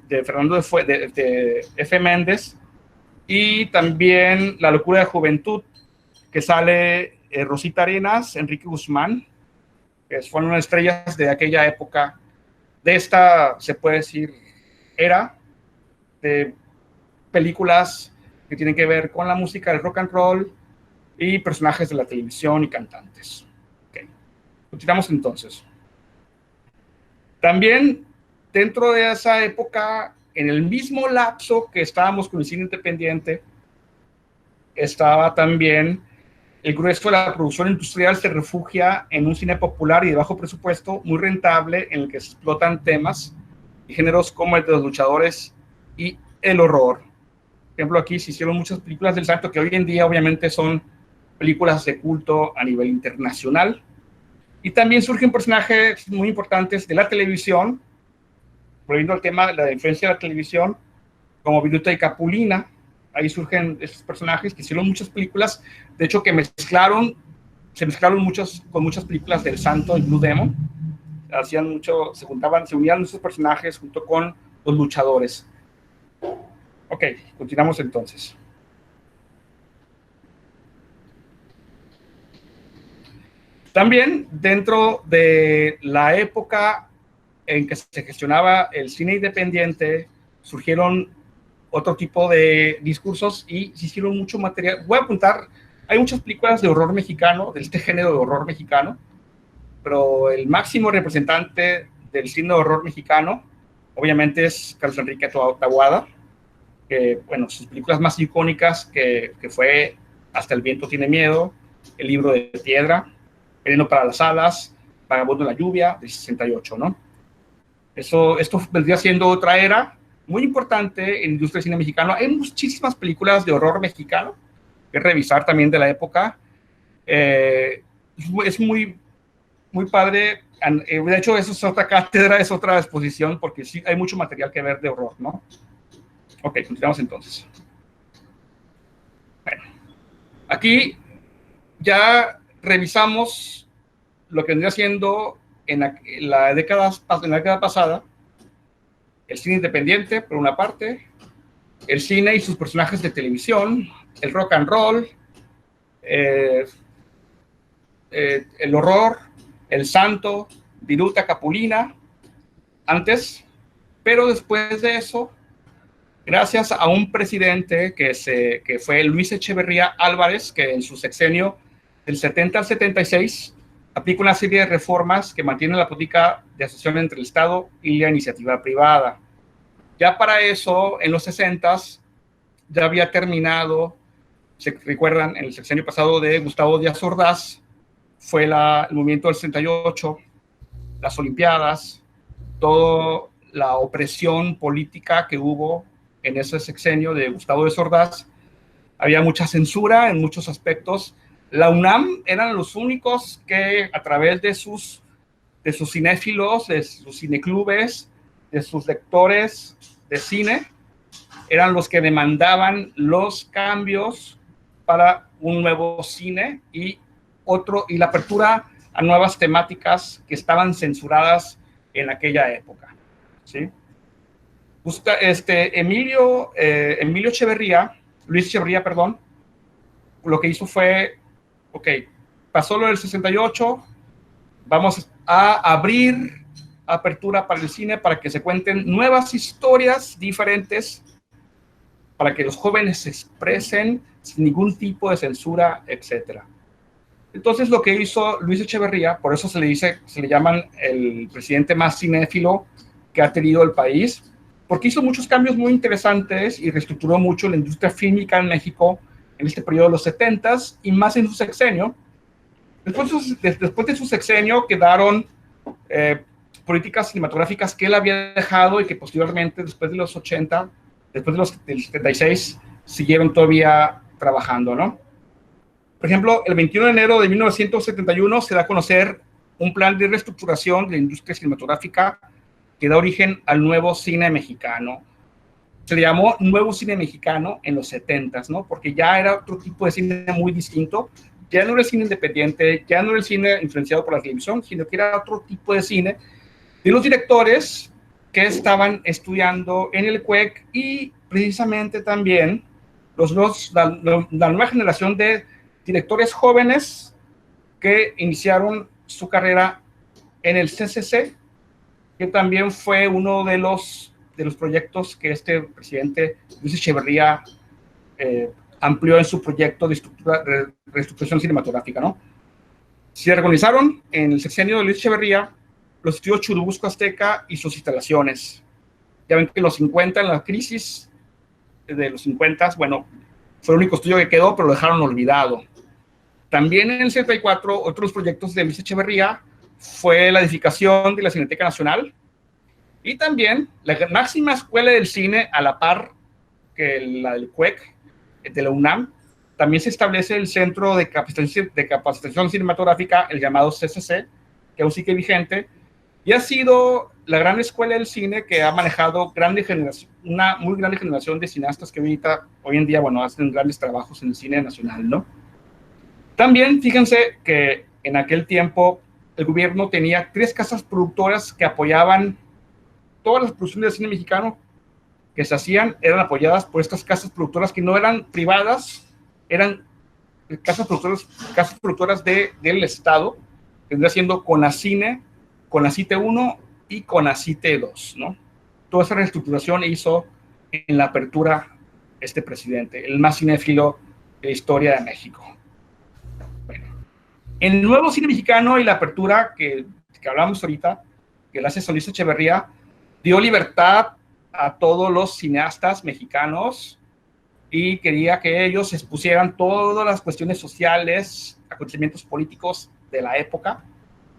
de Fernando de F. Méndez, y también La locura de juventud, que sale Rosita Arenas, Enrique Guzmán, que fueron estrellas de aquella época, de esta, se puede decir, era de películas que tienen que ver con la música del rock and roll y personajes de la televisión y cantantes. Okay. Continuamos entonces. También dentro de esa época, en el mismo lapso que estábamos con el cine independiente, estaba también el grueso de la producción industrial. Se refugia en un cine popular y de bajo presupuesto, muy rentable, en el que se explotan temas y géneros como el de los luchadores y el horror. Por ejemplo, aquí se hicieron muchas películas del santo que hoy en día obviamente son películas de culto a nivel internacional. Y también surgen personajes muy importantes de la televisión, volviendo al tema de la influencia de la televisión, como Viruta y Capulina. Ahí surgen estos personajes que hicieron muchas películas, de hecho que se mezclaron con muchas películas del santo y Blue Demon. Hacían mucho, se unían esos personajes junto con los luchadores. Ok, continuamos entonces. También dentro de la época en que se gestionaba el cine independiente, surgieron otro tipo de discursos y se hicieron mucho material. Voy a apuntar, hay muchas películas de horror mexicano, de este género de horror mexicano, pero el máximo representante del cine de horror mexicano, obviamente, es Carlos Enrique Taboada, que, bueno, sus películas más icónicas, que fue Hasta el viento tiene miedo, El libro de piedra, Veneno para las alas, Vagabundo en la lluvia, de 68, ¿no? Esto vendría siendo otra era muy importante en la industria del cine mexicano. Hay muchísimas películas de horror mexicano que revisar también de la época. Es muy, muy padre. De hecho, eso es otra cátedra, es otra exposición, porque sí hay mucho material que ver de horror, ¿no? Ok, continuamos entonces. Bueno, aquí ya revisamos lo que vendría siendo en la década pasada, el cine independiente, por una parte, el cine y sus personajes de televisión, el rock and roll, el horror, el santo, Viruta, Capulina, antes, pero después de eso, gracias a un presidente que fue Luis Echeverría Álvarez, que en su sexenio del 70 al 76 aplica una serie de reformas que mantienen la política de asociación entre el Estado y la iniciativa privada. Ya para eso, en los 60s, ya había terminado, se recuerdan, en el sexenio pasado de Gustavo Díaz Ordaz, fue el movimiento del 68, las Olimpiadas, toda la opresión política que hubo en ese sexenio de Gustavo Díaz Ordaz. Había mucha censura en muchos aspectos. La UNAM eran los únicos que, a través de sus cinéfilos, de sus cineclubes, de sus lectores de cine, eran los que demandaban los cambios para un nuevo cine y la apertura a nuevas temáticas que estaban censuradas en aquella época, ¿sí? Luis Echeverría, perdón, lo que hizo fue, ok, pasó lo del 68, vamos a abrir apertura para el cine para que se cuenten nuevas historias diferentes, para que los jóvenes se expresen sin ningún tipo de censura, etcétera. Entonces, lo que hizo Luis Echeverría, por eso se le llaman el presidente más cinéfilo que ha tenido el país, porque hizo muchos cambios muy interesantes y reestructuró mucho la industria fílmica en México en este periodo de los 70s y más en su sexenio. Después de su sexenio quedaron políticas cinematográficas que él había dejado y que posteriormente, después de los 80, después del 76, siguieron todavía trabajando, ¿no? Por ejemplo, el 21 de enero de 1971 se da a conocer un plan de reestructuración de la industria cinematográfica que da origen al nuevo cine mexicano. Se le llamó Nuevo Cine Mexicano en los 70s, ¿no? Porque ya era otro tipo de cine muy distinto. Ya no era el cine independiente, ya no era el cine influenciado por la televisión, sino que era otro tipo de cine de los directores que estaban estudiando en el CUEC y precisamente también la nueva generación de directores jóvenes que iniciaron su carrera en el CCC, que también fue uno de los proyectos que este presidente Luis Echeverría amplió en su proyecto de reestructuración cinematográfica, ¿no? Se reorganizaron en el sexenio de Luis Echeverría los estudios Churubusco Azteca y sus instalaciones. Ya ven que en los 50, en la crisis de los 50, bueno, fue el único estudio que quedó, pero lo dejaron olvidado. También en el 74, otros proyectos de Luis Echeverría fue la edificación de la Cineteca Nacional y también la máxima escuela del cine, a la par que la del CUEC, de la UNAM. También se establece el Centro de Capacitación Cinematográfica, el llamado CCC, que aún sigue vigente, y ha sido la gran escuela del cine que ha manejado una muy grande generación de cineastas que hoy en día, bueno, hacen grandes trabajos en el cine nacional, ¿no? También, fíjense que en aquel tiempo el gobierno tenía 3 casas productoras que apoyaban todas las producciones de cine mexicano que se hacían, eran apoyadas por estas casas productoras que no eran privadas, eran casas productoras del Estado, que vendría siendo Conacine, Conacite 1 y Conacite 2, ¿no? Toda esa reestructuración hizo en la apertura este presidente, el más cinéfilo de la historia de México. Bueno, el nuevo cine mexicano y la apertura que hablamos ahorita, que la hace Luis Echeverría, dio libertad a todos los cineastas mexicanos y quería que ellos expusieran todas las cuestiones sociales, acontecimientos políticos de la época.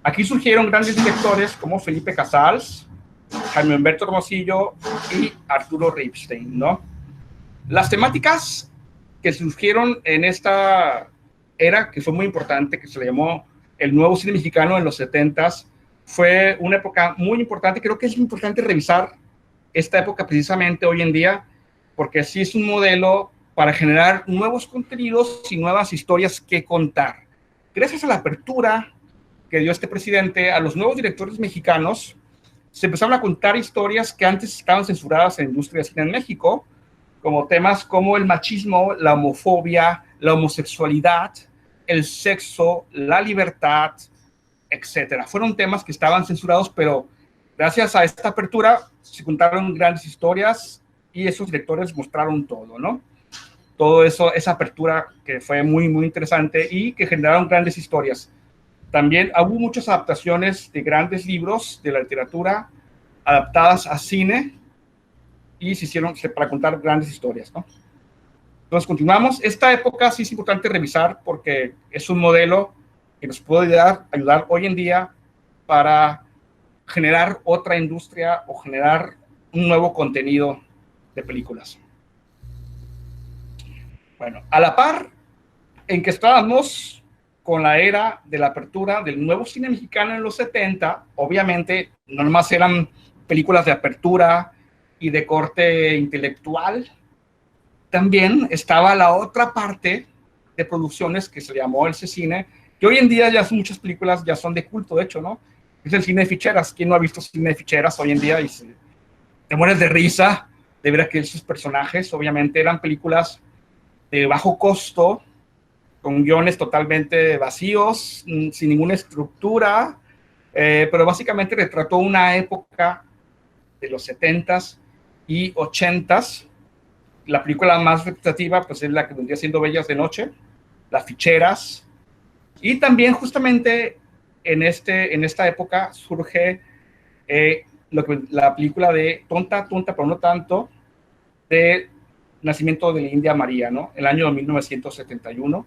Aquí surgieron grandes directores como Felipe Casals, Jaime Humberto Hermosillo y Arturo Ripstein, ¿no? Las temáticas que surgieron en esta era, que fue muy importante, que se le llamó el nuevo cine mexicano en los 70s, fue una época muy importante. Creo que es importante revisar esta época precisamente hoy en día, porque sí es un modelo para generar nuevos contenidos y nuevas historias que contar. Gracias a la apertura que dio este presidente a los nuevos directores mexicanos, se empezaron a contar historias que antes estaban censuradas en la industria de cine en México, como temas como el machismo, la homofobia, la homosexualidad, el sexo, la libertad, etcétera. Fueron temas que estaban censurados, pero gracias a esta apertura se contaron grandes historias y esos directores mostraron todo, ¿no? Todo eso, esa apertura que fue muy, muy interesante y que generaron grandes historias. También hubo muchas adaptaciones de grandes libros de la literatura adaptadas a cine y se hicieron para contar grandes historias, ¿no? Entonces, continuamos. Esta época sí es importante revisar porque es un modelo que nos puede ayudar hoy en día para generar otra industria o generar un nuevo contenido de películas. Bueno, a la par en que estábamos con la era de la apertura del nuevo cine mexicano en los 70, obviamente no nomás eran películas de apertura y de corte intelectual. También estaba la otra parte de producciones que se llamó el C-Cine, que hoy en día ya son muchas películas, ya son de culto, de hecho, ¿no? Es el cine de ficheras. ¿Quién no ha visto cine de ficheras hoy en día? Y te mueres de risa de ver que sus personajes, obviamente, eran películas de bajo costo, con guiones totalmente vacíos, sin ninguna estructura, pero básicamente retrató una época de los 70s y 80s. La película más representativa pues, es la que vendría siendo Bellas de Noche, Las Ficheras, y también justamente en esta época surge la película de Tonta, pero no tanto, de Nacimiento de la India María, ¿no? El año 1971,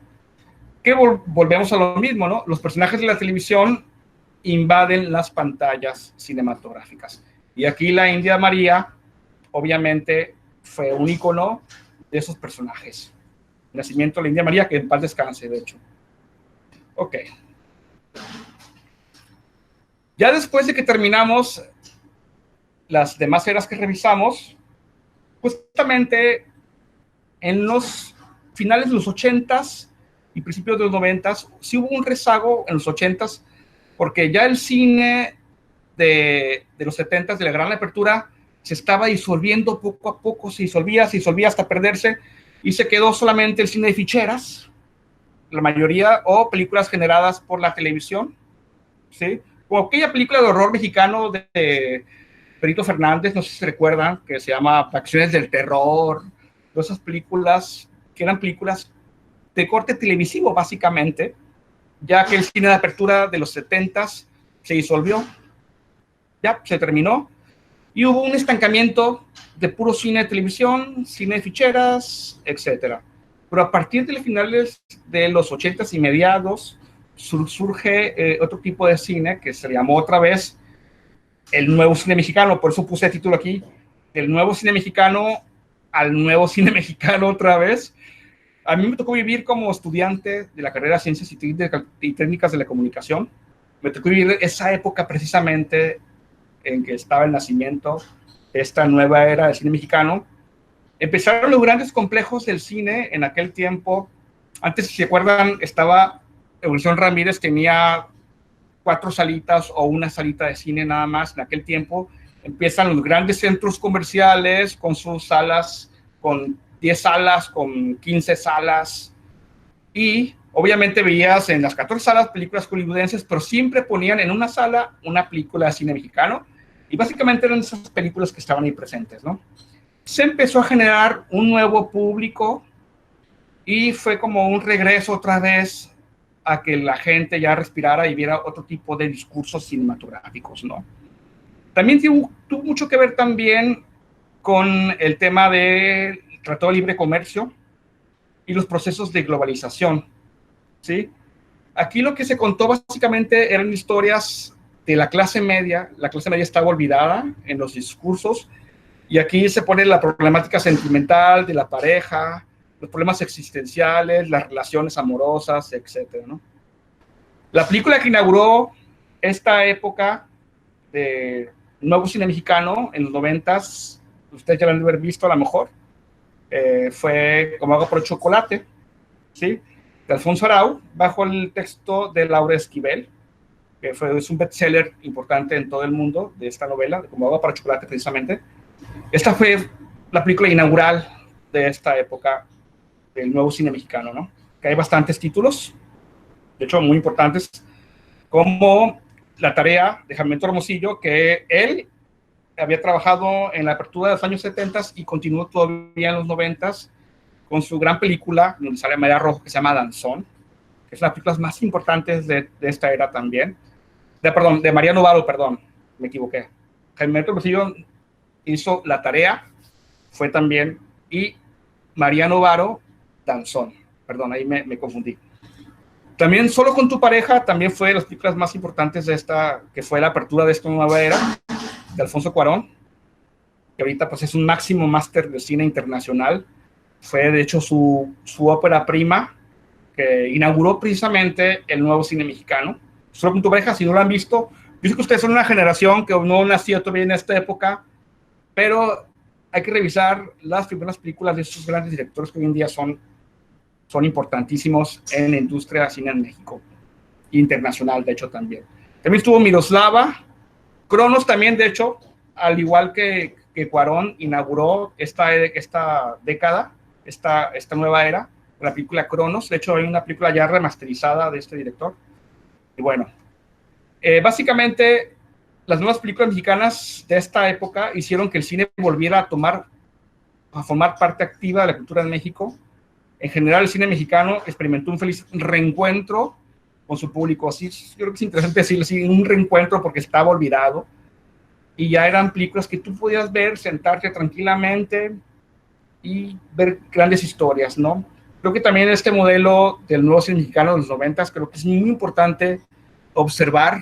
que volvemos a lo mismo, ¿no? Los personajes de la televisión invaden las pantallas cinematográficas. Y aquí la India María, obviamente, fue un ícono de esos personajes. Nacimiento de la India María, que en paz descanse, de hecho. Ok. Ya después de que terminamos las demás eras que revisamos, justamente en los finales de los 80s y principios de los 90s, sí hubo un rezago en los 80s, porque ya el cine de los 70s, de la gran apertura, se estaba disolviendo poco a poco, se disolvía hasta perderse, y se quedó solamente el cine de ficheras, la mayoría, o películas generadas por la televisión, ¿sí? Como aquella película de horror mexicano de Perito Fernández, no sé si se recuerdan, que se llama Facciones del Terror, todas esas películas que eran películas de corte televisivo, básicamente, ya que el cine de apertura de los 70s se disolvió, ya se terminó, y hubo un estancamiento de puro cine de televisión, cine de ficheras, etc. Pero a partir de los finales de los 80s y mediados, surge otro tipo de cine que se llamó otra vez el nuevo cine mexicano. Por eso puse el título aquí, del nuevo cine mexicano al nuevo cine mexicano otra vez. A mí me tocó vivir como estudiante de la carrera de Ciencias y Técnicas de la Comunicación. Me tocó vivir esa época precisamente en que estaba el nacimiento de esta nueva era del cine mexicano. Empezaron los grandes complejos del cine en aquel tiempo. Antes, si se acuerdan, estaba Evolución Ramírez, tenía 4 salitas o una salita de cine nada más. En aquel tiempo empiezan los grandes centros comerciales con sus salas, con 10 salas, con 15 salas, y obviamente veías en las 14 salas películas hollywoodenses, pero siempre ponían en una sala una película de cine mexicano, y básicamente eran esas películas que estaban ahí presentes, ¿no? Se empezó a generar un nuevo público, y fue como un regreso otra vez a que la gente ya respirara y viera otro tipo de discursos cinematográficos, ¿no? También tuvo mucho que ver también con el tema del Tratado de Libre Comercio y los procesos de globalización, ¿sí? Aquí lo que se contó básicamente eran historias de la clase media. La clase media estaba olvidada en los discursos, y aquí se pone la problemática sentimental de la pareja, los problemas existenciales, las relaciones amorosas, etcétera, ¿no? La película que inauguró esta época de nuevo cine mexicano en los 90s, ustedes ya lo han de haber visto a lo mejor, fue Como Agua por Chocolate, ¿sí? De Alfonso Arau, bajo el texto de Laura Esquivel, que es un bestseller importante en todo el mundo de esta novela, de Como Agua para Chocolate precisamente. Esta fue la película inaugural de esta época del nuevo cine mexicano, ¿no? Que hay bastantes títulos, de hecho muy importantes, como La Tarea de Jaime Hermosillo, que él había trabajado en la apertura de los años 70 y continuó todavía en los 90 con su gran película, donde sale María Rojo, que se llama Danzón, que es una de las películas más importantes de esta era también. De Mariano Varo, perdón, me equivoqué. Jaime Hermosillo hizo La Tarea, fue también, y Mariano Varo, Danzón. Perdón, ahí me confundí. También Solo con tu pareja, también fue de las películas más importantes de esta, que fue la apertura de esta nueva era, de Alfonso Cuarón, que ahorita pues es un máximo máster de cine internacional. Fue de hecho su ópera prima, que inauguró precisamente el nuevo cine mexicano. Solo con tu pareja, si no lo han visto, yo sé que ustedes son una generación que no nació todavía en esta época, pero hay que revisar las primeras películas de estos grandes directores que hoy en día son importantísimos en la industria de cine en México, internacional, de hecho, también. También estuvo Miroslava, Cronos también, de hecho, al igual que Cuarón, inauguró esta década, esta nueva era, la película Cronos. De hecho, hay una película ya remasterizada de este director. Y bueno, básicamente, las nuevas películas mexicanas de esta época hicieron que el cine volviera a formar parte activa de la cultura de México. En general, el cine mexicano experimentó un feliz reencuentro con su público. Sí, yo creo que es interesante decirlo así, un reencuentro porque estaba olvidado. Y ya eran películas que tú podías ver, sentarte tranquilamente y ver grandes historias, ¿no? Creo que también este modelo del nuevo cine mexicano de los 90s, creo que es muy importante observar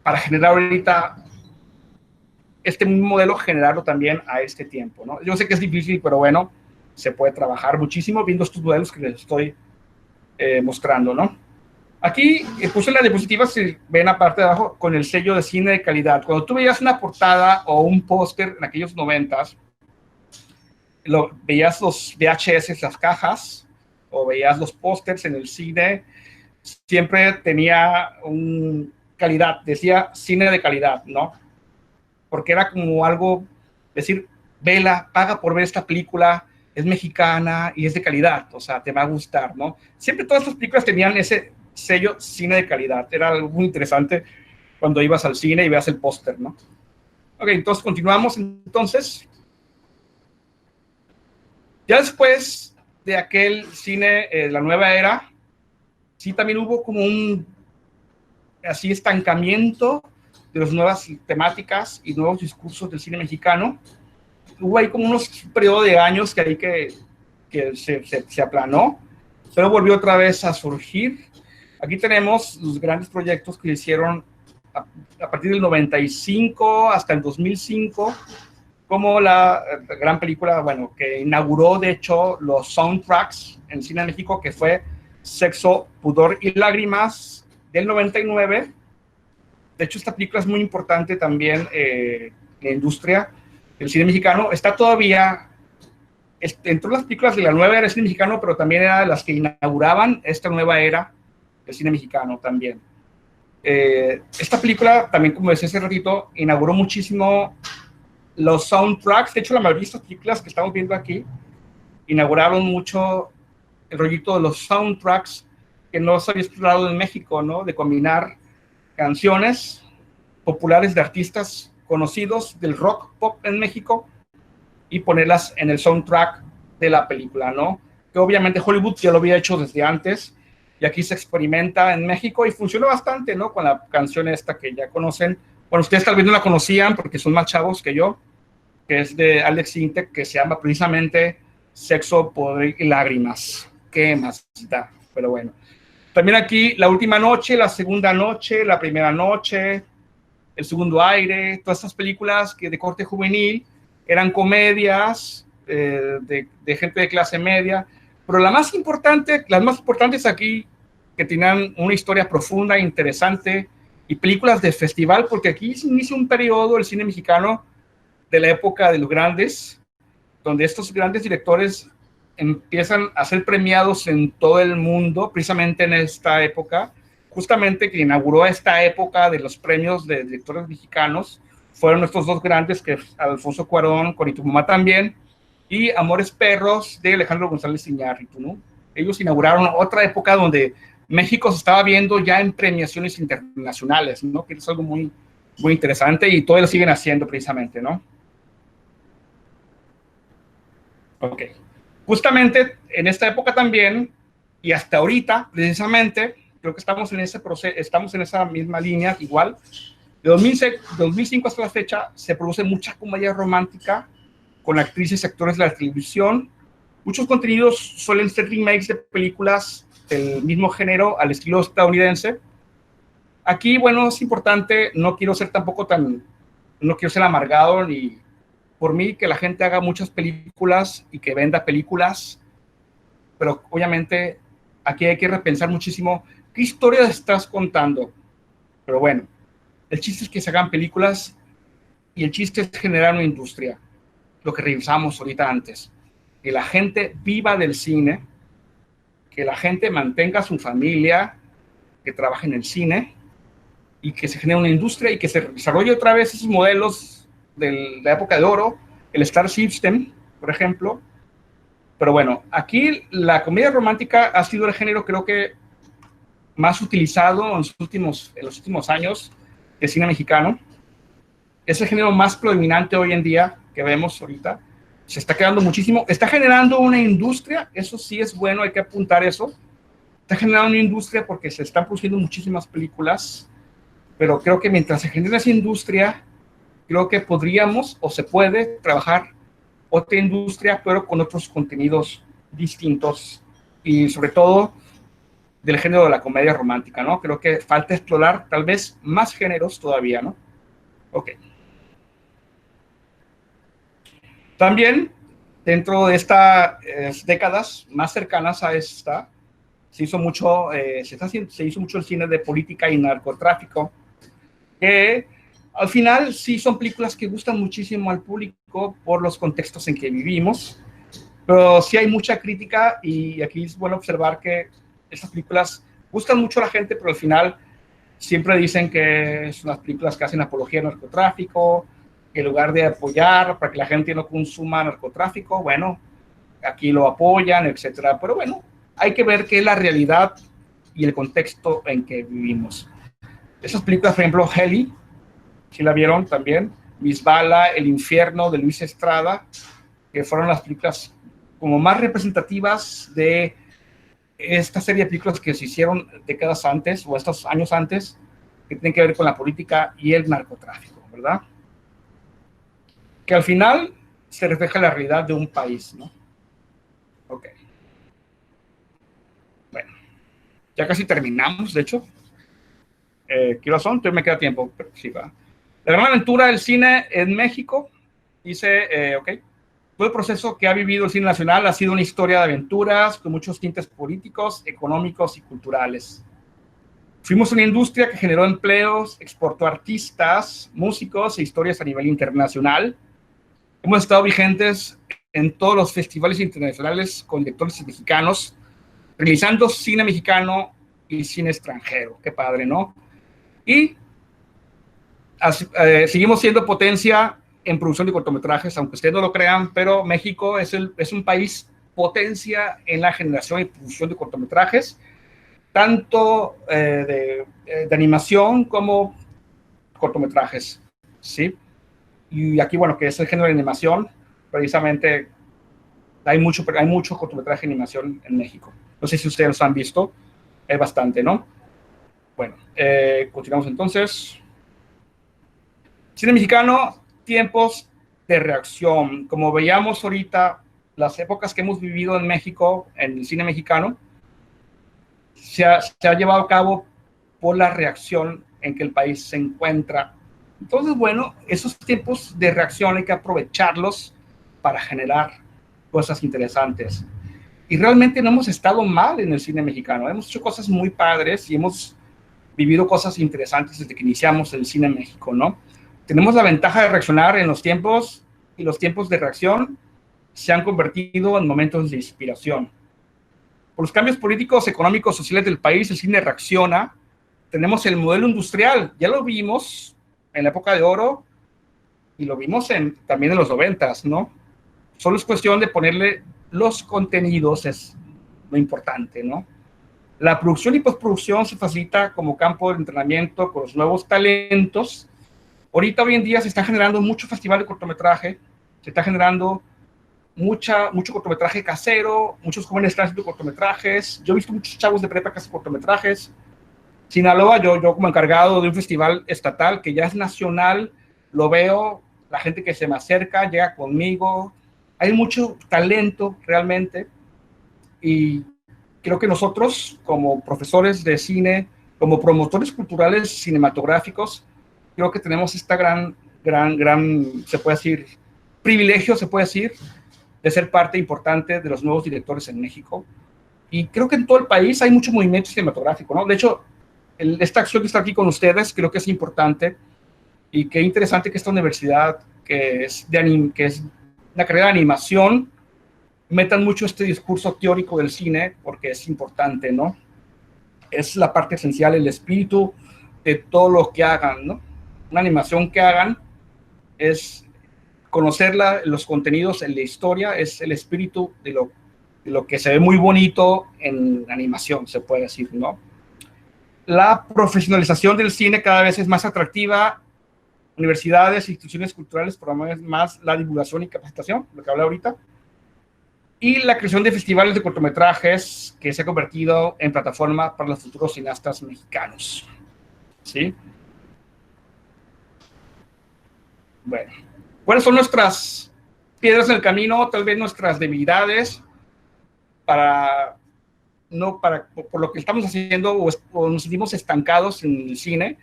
para generar ahorita este modelo, generarlo también a este tiempo, ¿no? Yo sé que es difícil, pero bueno, se puede trabajar muchísimo viendo estos modelos que les estoy mostrando, ¿no? Aquí puse la diapositiva, si ven aparte de abajo, con el sello de cine de calidad. Cuando tú veías una portada o un póster en aquellos 90s, veías los VHS, las cajas, o veías los pósters en el cine, siempre tenía calidad, decía cine de calidad, ¿no? Porque era como algo, decir, vela, paga por ver esta película, es mexicana y es de calidad, o sea, te va a gustar, ¿no? Siempre todas las películas tenían ese sello cine de calidad. Era algo muy interesante cuando ibas al cine y veas el póster, ¿no? Ok, entonces continuamos. Entonces, ya después de aquel cine, la nueva era, sí también hubo como un así estancamiento de las nuevas temáticas y nuevos discursos del cine mexicano. Hubo ahí como unos periodos de años que ahí que se aplanó, pero volvió otra vez a surgir. Aquí tenemos los grandes proyectos que hicieron a partir del 95 hasta el 2005, como la gran película, bueno, que inauguró, de hecho, los soundtracks en cine de México, que fue Sexo, Pudor y Lágrimas, del 99. De hecho, esta película es muy importante también en la industria del cine mexicano. Está todavía, entró las películas de la nueva era del cine mexicano, pero también era de las que inauguraban esta nueva era del cine mexicano también. Esta película, también como decía hace ratito, inauguró muchísimo los soundtracks. De hecho, la mayoría de estas películas que estamos viendo aquí inauguraron mucho el rollito de los soundtracks que no se había explorado en México, ¿no? De combinar canciones populares de artistas conocidos del rock pop en México y ponerlas en el soundtrack de la película, ¿no? Que obviamente Hollywood ya lo había hecho desde antes y aquí se experimenta en México y funcionó bastante, ¿no? Con la canción esta que ya conocen. Bueno, ustedes tal vez no la conocían porque son más chavos que yo, que es de Alex Intec, que se llama precisamente Sexo, Poder y Lágrimas. ¿Qué más da? Pero bueno. También aquí La Última Noche, La Segunda Noche, La Primera Noche, El Segundo Aire, todas estas películas que de corte juvenil eran comedias de gente de clase media, pero las más importantes aquí, que tenían una historia profunda, interesante, y películas de festival, porque aquí se inicia un periodo del cine mexicano de la época de los grandes, donde estos grandes directores empiezan a ser premiados en todo el mundo, precisamente en esta época, justamente que inauguró esta época de los premios de directores mexicanos, fueron estos dos grandes, que Alfonso Cuarón, con Y tu mamá también, y Amores Perros, de Alejandro González Iñárritu, ¿no? Ellos inauguraron otra época donde México se estaba viendo ya en premiaciones internacionales, ¿no? Que es algo muy, muy interesante y todavía lo siguen haciendo precisamente, ¿no? Ok. Justamente en esta época también, y hasta ahorita, precisamente, creo que estamos en ese proceso, estamos en esa misma línea, igual. De 2005 hasta la fecha, se produce mucha comedia romántica con actrices y actores de la televisión. Muchos contenidos suelen ser remakes de películas del mismo género al estilo estadounidense. Aquí, bueno, es importante, no quiero ser amargado, ni por mí que la gente haga muchas películas y que venda películas, pero obviamente aquí hay que repensar muchísimo qué historia estás contando. Pero bueno, el chiste es que se hagan películas y el chiste es generar una industria. lo que revisamos ahorita antes, que la gente viva del cine, que la gente mantenga su familia, que trabaje en el cine y que se genere una industria y que se desarrolle otra vez esos modelos de la época de oro, el Star System, por ejemplo. Pero bueno, aquí la comedia romántica ha sido el género, creo que, más utilizado en los últimos años de cine mexicano. Es el género más predominante hoy en día que vemos ahorita. Se está quedando muchísimo. Está generando una industria, eso sí es bueno, hay que apuntar eso. Está generando una industria porque se están produciendo muchísimas películas, pero creo que mientras se genera esa industria, creo que podríamos o se puede trabajar otra industria, pero con otros contenidos distintos y sobre todo del género de la comedia romántica, ¿no? Creo que falta explorar tal vez más géneros todavía, ¿no? Ok. También, dentro de estas décadas más cercanas a esta, se hizo mucho el cine de política y narcotráfico, que al final sí son películas que gustan muchísimo al público por los contextos en que vivimos, pero sí hay mucha crítica y aquí es bueno observar que estas películas gustan mucho a la gente, pero al final siempre dicen que son las películas que hacen apología al narcotráfico, que en lugar de apoyar para que la gente no consuma narcotráfico, bueno, aquí lo apoyan, etcétera. Pero bueno, hay que ver qué es la realidad y el contexto en que vivimos. Esas películas, por ejemplo, Heli, si la vieron también, Miss Bala, El Infierno de Luis Estrada, que fueron las películas como más representativas de esta serie de películas que se hicieron décadas antes o estos años antes, que tienen que ver con la política y el narcotráfico, ¿verdad? Que al final se refleja la realidad de un país, ¿no? Ok. Bueno, ya casi terminamos, de hecho. ¿Qué razón? Entonces me queda tiempo, pero sí va. La gran aventura del cine en México, dice, ok, todo el proceso que ha vivido el cine nacional ha sido una historia de aventuras con muchos tintes políticos, económicos y culturales. Fuimos una industria que generó empleos, exportó artistas, músicos e historias a nivel internacional. Hemos estado vigentes en todos los festivales internacionales con directores mexicanos, realizando cine mexicano y cine extranjero. Qué padre, ¿no? Y seguimos siendo potencia en producción de cortometrajes, aunque ustedes no lo crean, pero México es un país potencia en la generación y producción de cortometrajes, tanto de animación como cortometrajes, ¿sí? Y aquí, bueno, que es el género de animación, precisamente hay mucho cortometraje de animación en México. No sé si ustedes los han visto, hay bastante, ¿no? Bueno, continuamos entonces. Cine mexicano, tiempos de reacción. Como veíamos ahorita, las épocas que hemos vivido en México, en el cine mexicano, se ha llevado a cabo por la reacción en que el país se encuentra. Entonces, bueno, esos tiempos de reacción hay que aprovecharlos para generar cosas interesantes. Y realmente no hemos estado mal en el cine mexicano. Hemos hecho cosas muy padres y hemos vivido cosas interesantes desde que iniciamos el cine en México, ¿no? Tenemos la ventaja de reaccionar en los tiempos, y los tiempos de reacción se han convertido en momentos de inspiración. Por los cambios políticos, económicos, sociales del país, el cine reacciona. Tenemos el modelo industrial, ya lo vimos en la época de oro y lo vimos también en los 90s, ¿no? Solo es cuestión de ponerle los contenidos, es lo importante, ¿no? La producción y postproducción se facilita como campo de entrenamiento con los nuevos talentos. Ahorita, hoy en día, se está generando mucho festival de cortometraje, se está generando mucho cortometraje casero, muchos jóvenes están haciendo cortometrajes. Yo he visto muchos chavos de prepa que hacen cortometrajes. Sinaloa, yo como encargado de un festival estatal que ya es nacional, lo veo, la gente que se me acerca llega conmigo. Hay mucho talento realmente y creo que nosotros como profesores de cine, como promotores culturales cinematográficos, creo que tenemos esta gran, se puede decir, privilegio, se puede decir, de ser parte importante de los nuevos directores en México. Y creo que en todo el país hay mucho movimiento cinematográfico, ¿no? De hecho, esta acción que está aquí con ustedes creo que es importante y qué interesante que esta universidad que es una carrera de animación, metan mucho este discurso teórico del cine, porque es importante, ¿no? Es la parte esencial, el espíritu de todo lo que hagan, ¿no? Una animación que hagan es conocerla, los contenidos en la historia, es el espíritu de lo que se ve muy bonito en animación, se puede decir, ¿no? La profesionalización del cine cada vez es más atractiva. Universidades, instituciones culturales promueven más la divulgación y capacitación, lo que hablé ahorita. Y la creación de festivales de cortometrajes que se ha convertido en plataforma para los futuros cineastas mexicanos. ¿Sí? Bueno, ¿cuáles son nuestras piedras en el camino? Tal vez nuestras debilidades por lo que estamos haciendo o nos sentimos estancados en el cine.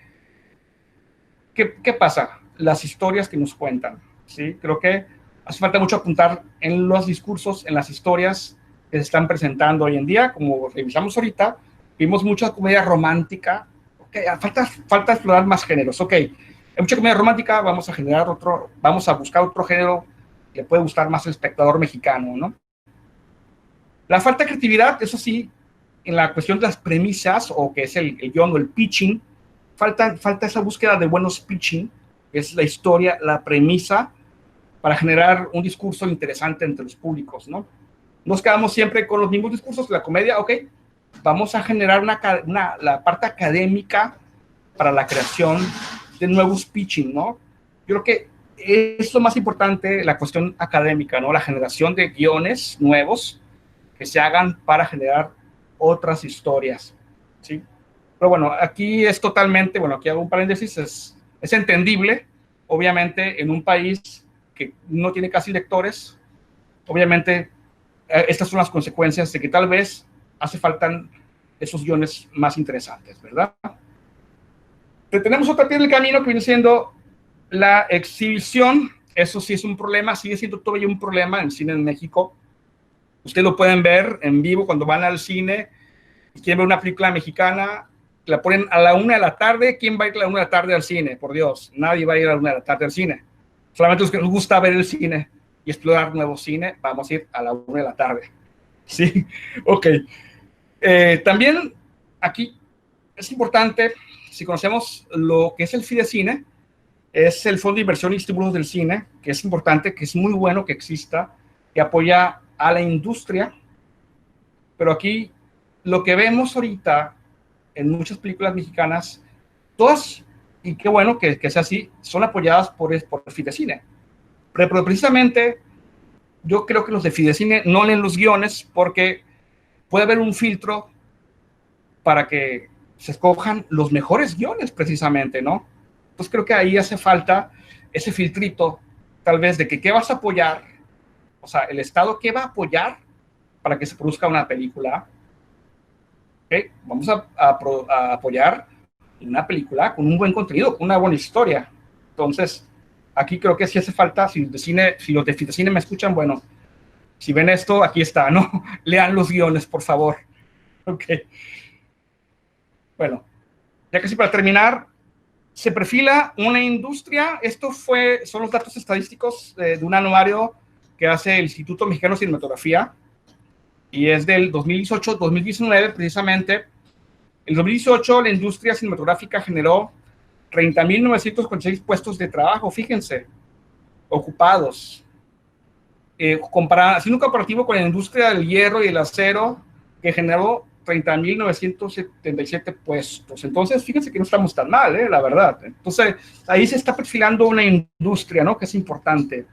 ¿Qué pasa? Las historias que nos cuentan, ¿sí? Creo que hace falta mucho apuntar en los discursos, en las historias que se están presentando hoy en día. Como revisamos ahorita, vimos mucha comedia romántica. Okay, falta explorar más géneros. Ok, hay mucha comedia romántica, vamos a buscar otro género que le puede gustar más al espectador mexicano, ¿no? La falta de creatividad, eso sí, en la cuestión de las premisas, o que es el guión o el pitching, falta esa búsqueda de buenos pitching, que es la historia, la premisa, para generar un discurso interesante entre los públicos, ¿no? Nos quedamos siempre con los mismos discursos de la comedia. Ok, vamos a generar la parte académica para la creación de nuevos pitching, ¿no? Yo creo que es lo más importante, la cuestión académica, ¿no? La generación de guiones nuevos que se hagan para generar otras historias, ¿sí? Pero bueno, aquí es totalmente, bueno, aquí hago un paréntesis, es entendible, obviamente, en un país que no tiene casi lectores, obviamente, estas son las consecuencias de que tal vez hace falta esos guiones más interesantes, ¿verdad? Pero tenemos otra piedra del camino que viene siendo la exhibición. Eso sí es un problema, sigue siendo todavía un problema en el cine en México. Ustedes lo pueden ver en vivo cuando van al cine y quieren ver una película mexicana, la ponen a la 1 de la tarde. ¿Quién va a ir a la 1 de la tarde al cine? Por Dios, nadie va a ir a la 1 de la tarde al cine. Solamente los que nos gusta ver el cine y explorar nuevo cine, vamos a ir a la 1 de la tarde. ¿Sí? Ok. También aquí es importante, si conocemos lo que es el Fidecine, es el Fondo de Inversión y Estímulos del Cine, que es importante, que es muy bueno que exista, que apoya a la industria, pero aquí lo que vemos ahorita en muchas películas mexicanas, todas, y qué bueno que sea así, son apoyadas por el Fidecine. Pero precisamente yo creo que los de Fidecine no leen los guiones porque puede haber un filtro para que se escojan los mejores guiones precisamente, ¿no? Entonces creo que ahí hace falta ese filtrito, tal vez, de que qué vas a apoyar, o sea, el Estado qué va a apoyar para que se produzca una película. Okay, vamos a apoyar una película con un buen contenido, con una buena historia. Entonces, aquí creo que sí hace falta, si los de Fidecine me escuchan, bueno, si ven esto, aquí está, ¿no? Lean los guiones, por favor. Ok. Bueno, ya casi para terminar, se perfila una industria. Son los datos estadísticos de un anuario que hace el Instituto Mexicano de Cinematografía, y es del 2018-2019 precisamente. En 2018 la industria cinematográfica generó 30,946 puestos de trabajo, fíjense, ocupados. Haciendo un comparativo con la industria del hierro y el acero, que generó 30,977 puestos. Entonces, fíjense que no estamos tan mal, la verdad. Entonces, ahí se está perfilando una industria, ¿no? Que es importante.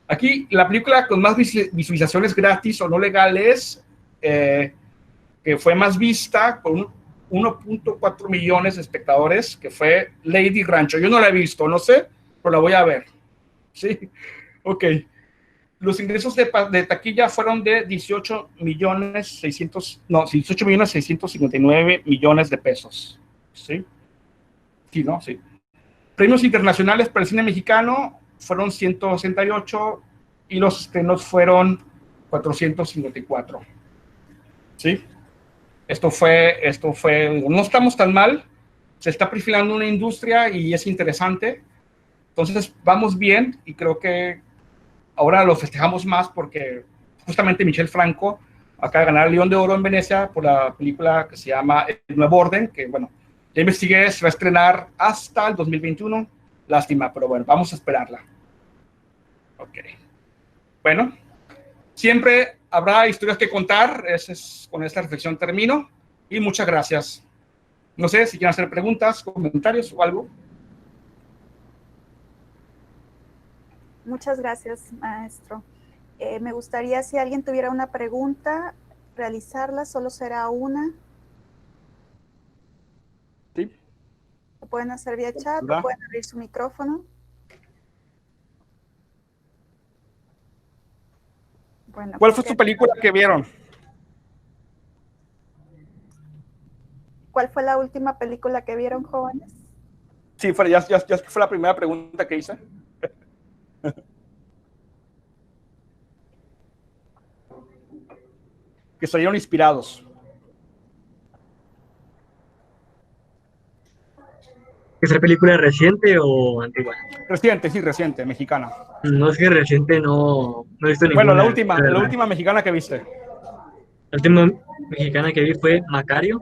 Aquí, la película con más visualizaciones gratis o no legales, que fue más vista, con 1.4 millones de espectadores, que fue Lady Rancho. Yo no la he visto, no sé, pero la voy a ver. Sí, ok. Los ingresos de taquilla fueron de 18,659 millones de pesos. ¿Sí? Sí, ¿no? Sí. Premios internacionales para el cine mexicano fueron 168 y los estrenos fueron 454. ¿Sí? Esto fue, no estamos tan mal, se está perfilando una industria y es interesante. Entonces, vamos bien y creo que ahora lo festejamos más porque justamente Michel Franco acaba de ganar el León de Oro en Venecia por la película que se llama El Nuevo Orden, que bueno, ya investigué, se va a estrenar hasta el 2021. Lástima, pero bueno, vamos a esperarla. Ok. Bueno, siempre habrá historias que contar. Con esta reflexión termino. Y muchas gracias. No sé si quieren hacer preguntas, comentarios o algo. Muchas gracias, maestro. Me gustaría, si alguien tuviera una pregunta, realizarla. Solo será una. Sí. Lo pueden hacer vía chat, ¿verdad? o pueden abrir su micrófono. Bueno, ¿Cuál fue su película que vieron? ¿Cuál fue la última película que vieron, jóvenes? Sí, ya fue la primera pregunta que hice. Que salieron inspirados. ¿Es la película reciente o antigua? Reciente, sí, reciente, mexicana. No es que reciente, no he visto ninguna. Bueno, la última mexicana que viste. La última mexicana que vi fue Macario.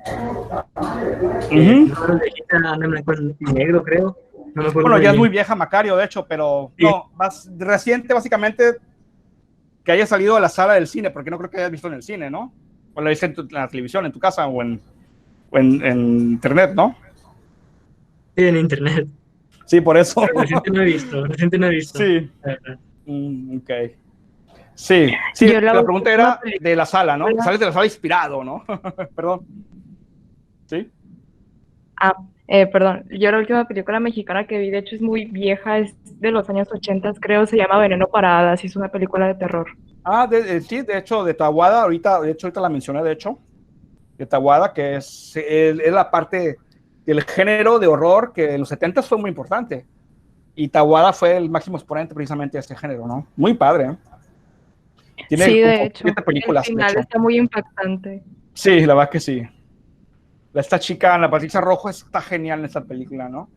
Uh-huh. No, viejita, anda en blanco y negro, creo. No me acuerdo Bueno, ya es bien. muy vieja Macario, de hecho, pero Sí. no, más reciente básicamente que haya salido de la sala del cine, porque no creo que hayas visto en el cine, ¿no? O la viste en la televisión, en tu casa o en internet, ¿no? Sí, en internet. Sí, por eso. Pero reciente no he visto. Sí. Ok. Sí, la pregunta era de la sala, ¿no? Sales de la sala inspirado, ¿no? Perdón. ¿Sí? Perdón, yo la última película mexicana que vi, de hecho es muy vieja, es de los años 80, creo, se llama Veneno para Hadas, y es una película de terror. Sí, de hecho, de Tawada, ahorita la mencioné, de hecho, de Tawada, que es la parte del género de horror que en los 70 fue muy importante. Y Tawada fue el máximo exponente precisamente de este género, ¿no? Muy padre, ¿eh? Tiene Sí, de hecho, 7 películas. el final está muy impactante. Sí, la verdad que sí. Esta chica, Ana Patricia Rojo, está genial en esta película, ¿no?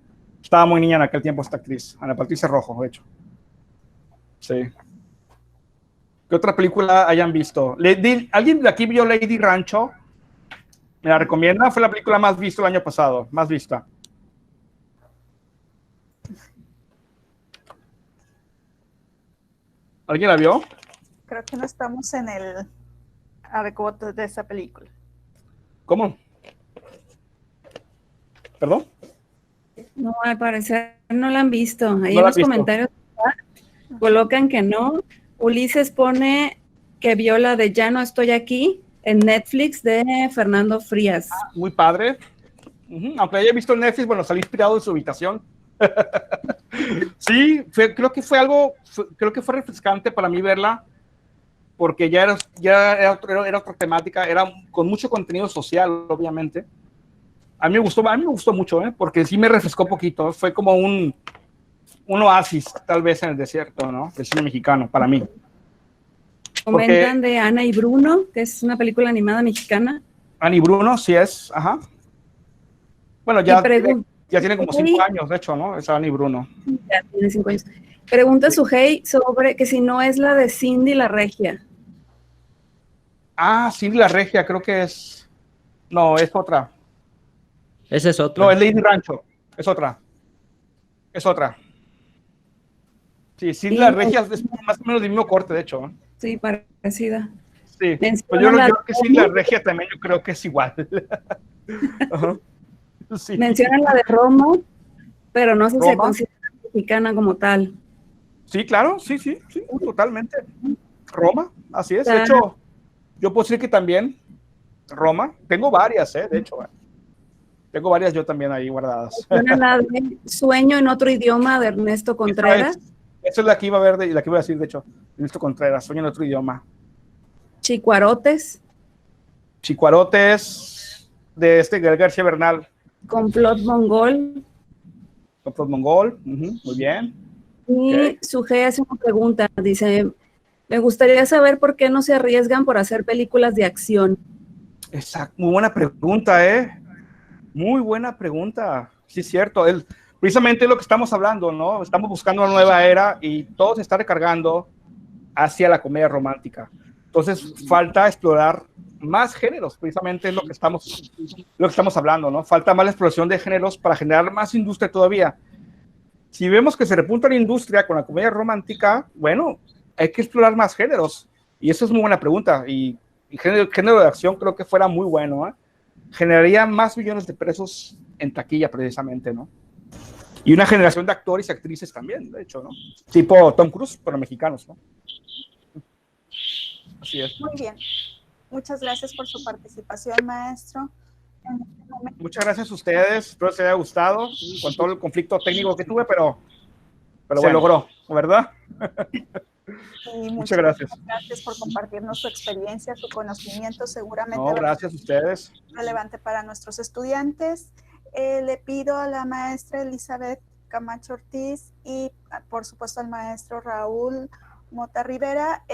Estaba muy niña en aquel tiempo esta actriz, Ana Patricia Rojo, de hecho. Sí. ¿Qué otra película hayan visto? ¿Alguien de aquí vio Lady Rancho? ¿Me la recomienda? Fue la película más vista el año pasado, más vista. ¿Alguien la vio? Creo que no estamos en el argot de esa película. ¿Cómo? ¿Perdón? No, al parecer no la han visto. Ahí No en la los han visto. comentarios colocan que no. Ulises pone que vio la de Ya no estoy aquí en Netflix de Fernando Frías. Muy padre. Aunque haya visto en Netflix, bueno, salí inspirado de su habitación. Sí, creo que fue refrescante para mí verla, porque ya era otra temática, era con mucho contenido social, obviamente. A mí me gustó mucho, porque sí me refrescó un poquito. Fue como un oasis, tal vez, en el desierto, ¿no? Del cine mexicano, para mí. Comentan de Ana y Bruno, que es una película animada mexicana. Ana y Bruno, sí es, ajá. Bueno, ya tiene como 5 años, de hecho, ¿no? Es Ana y Bruno. Ya tiene 5 años. Pregunta Sujei sobre que si no es la de Cindy la Regia. Cindy la Regia, creo que es... No, es otra. Esa es otra. No, es Lady Rancho. Es otra. Sí, Cindy la Regia es más o menos del mismo corte, de hecho. Sí, parecida. Sí, pues yo creo que Cindy la Regia también, yo creo que es igual. Uh-huh. Sí. Mencionan la de Roma, pero no sé si se considera mexicana como tal. Sí, claro, sí, totalmente. Roma, así es. De hecho, yo puedo decir que también Roma, tengo varias, de hecho. Tengo varias yo también ahí guardadas. La de Sueño en otro idioma de Ernesto Contreras. Esa es la que iba a ver y la que iba a decir, de hecho, Ernesto Contreras, Sueño en otro idioma. Chicuarotes. Chicuarotes de Gael García Bernal. Complot Mongol. Muy bien. Y Sujei hace una pregunta, dice, me gustaría saber por qué no se arriesgan por hacer películas de acción. Exacto, muy buena pregunta, Muy buena pregunta. Sí, es cierto. Precisamente es lo que estamos hablando, ¿no? Estamos buscando una nueva era y todo se está recargando hacia la comedia romántica. Entonces, falta explorar más géneros, precisamente es lo que estamos hablando, ¿no? Falta más la exploración de géneros para generar más industria todavía. Si vemos que se repunta la industria con la comedia romántica, bueno, hay que explorar más géneros. Y eso es muy buena pregunta. Y género de acción creo que fuera muy bueno, ¿eh? Generaría más millones de pesos en taquilla, precisamente, ¿no? Y una generación de actores y actrices también, de hecho, ¿no? Tipo Tom Cruise, pero mexicanos, ¿no? Así es. Muy bien. Muchas gracias por su participación, maestro. Muchas gracias a ustedes. Espero que les haya gustado con todo el conflicto técnico que tuve, pero se logró, ¿verdad? Y muchas gracias. Gracias por compartirnos su experiencia, su conocimiento, seguramente. No, gracias a ustedes. Relevante para nuestros estudiantes. Le pido a la maestra Elizabeth Camacho Ortiz y, por supuesto, al maestro Raúl Mota Rivera,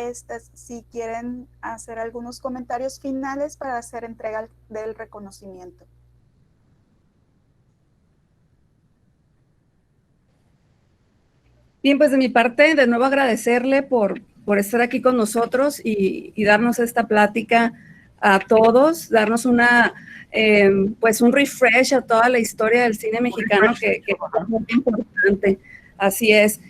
si quieren hacer algunos comentarios finales para hacer entrega del reconocimiento. Bien, pues de mi parte, de nuevo agradecerle por estar aquí con nosotros y darnos esta plática a todos, darnos pues un refresh a toda la historia del cine mexicano que es muy importante. Así es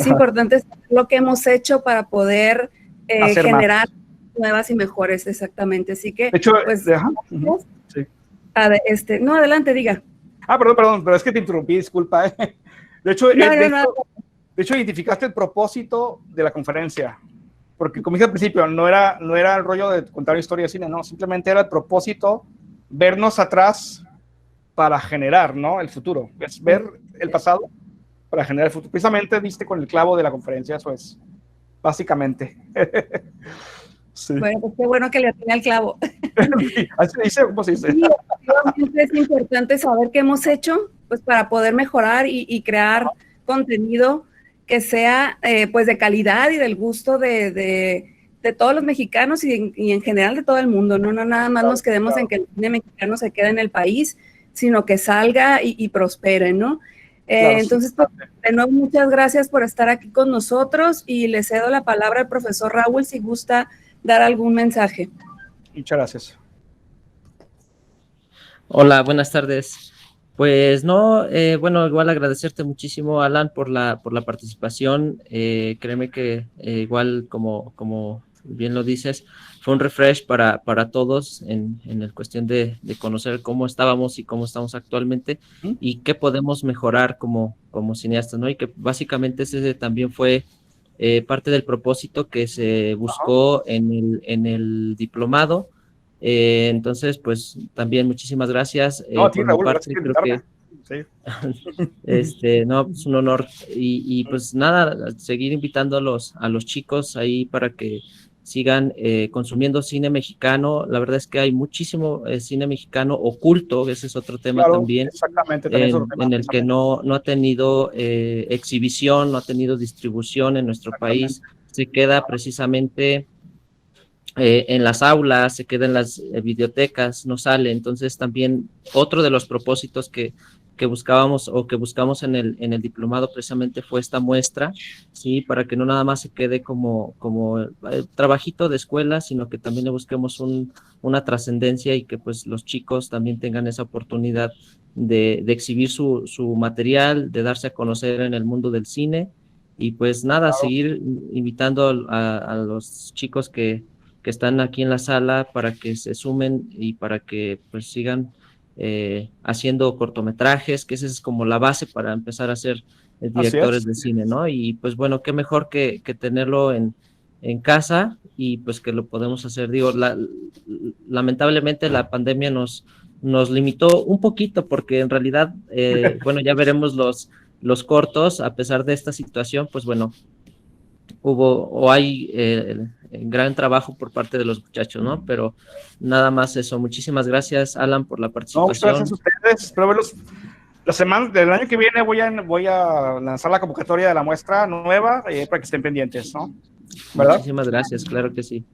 importante saber lo que hemos hecho para poder generar nuevas y mejores, exactamente. Así que, de hecho, pues, sí. No, adelante, diga. Perdón, pero es que te interrumpí, disculpa. De hecho, de hecho, identificaste el propósito de la conferencia, porque como dije al principio, no era el rollo de contar una historia de cine, no, simplemente era el propósito, vernos atrás para generar, ¿no? El futuro, es ver el pasado para generar el futuro. Precisamente diste con el clavo de la conferencia, eso es, básicamente. Sí. Bueno, pues qué bueno que le atiné al clavo. Sí, así se dice, ¿cómo se dice? Sí, es importante saber qué hemos hecho, pues para poder mejorar y crear contenido que sea pues de calidad y del gusto de todos los mexicanos y en general de todo el mundo, no nada más nos quedemos en que el cine mexicano se quede en el país, sino que salga y prospere, ¿no? Entonces, pues, de nuevo, muchas gracias por estar aquí con nosotros y le cedo la palabra al profesor Raúl si gusta dar algún mensaje. Muchas gracias. Hola, buenas tardes. Pues no, bueno, igual agradecerte muchísimo, Alan, por la participación. Créeme que igual como bien lo dices, fue un refresh para todos en el cuestión de conocer cómo estábamos y cómo estamos actualmente y qué podemos mejorar como cineastas, ¿no? Y que básicamente ese también fue parte del propósito que se buscó en el diplomado. Entonces, pues también muchísimas gracias. No, a ti, por Raúl, mi parte, creo que sí. no, es un honor. Y pues nada, seguir invitando a los chicos ahí para que sigan consumiendo cine mexicano. La verdad es que hay muchísimo cine mexicano oculto, ese es otro tema también, exactamente, en el que no ha tenido exhibición, no ha tenido distribución en nuestro país. Se queda precisamente en las aulas, se queda en las bibliotecas, no sale. Entonces también otro de los propósitos que buscábamos o que buscamos en el diplomado precisamente fue esta muestra, sí, para que no nada más se quede como trabajito de escuela, sino que también le busquemos una trascendencia y que pues los chicos también tengan esa oportunidad de exhibir su material, de darse a conocer en el mundo del cine. Y pues nada, seguir invitando a los chicos que están aquí en la sala para que se sumen y para que pues sigan haciendo cortometrajes, que esa es como la base para empezar a ser directores de cine, ¿no? Y pues bueno, qué mejor que tenerlo en casa y pues que lo podemos hacer. Digo, lamentablemente la pandemia nos limitó un poquito porque en realidad, bueno, ya veremos los cortos, a pesar de esta situación, pues bueno, hay gran trabajo por parte de los muchachos, ¿no? Pero nada más eso. Muchísimas gracias, Alan, por la participación. No, muchas gracias a ustedes. Espero verlos la semana del año que viene. Voy a lanzar la convocatoria de la muestra nueva para que estén pendientes, ¿no? ¿Verdad? Muchísimas gracias, claro que sí.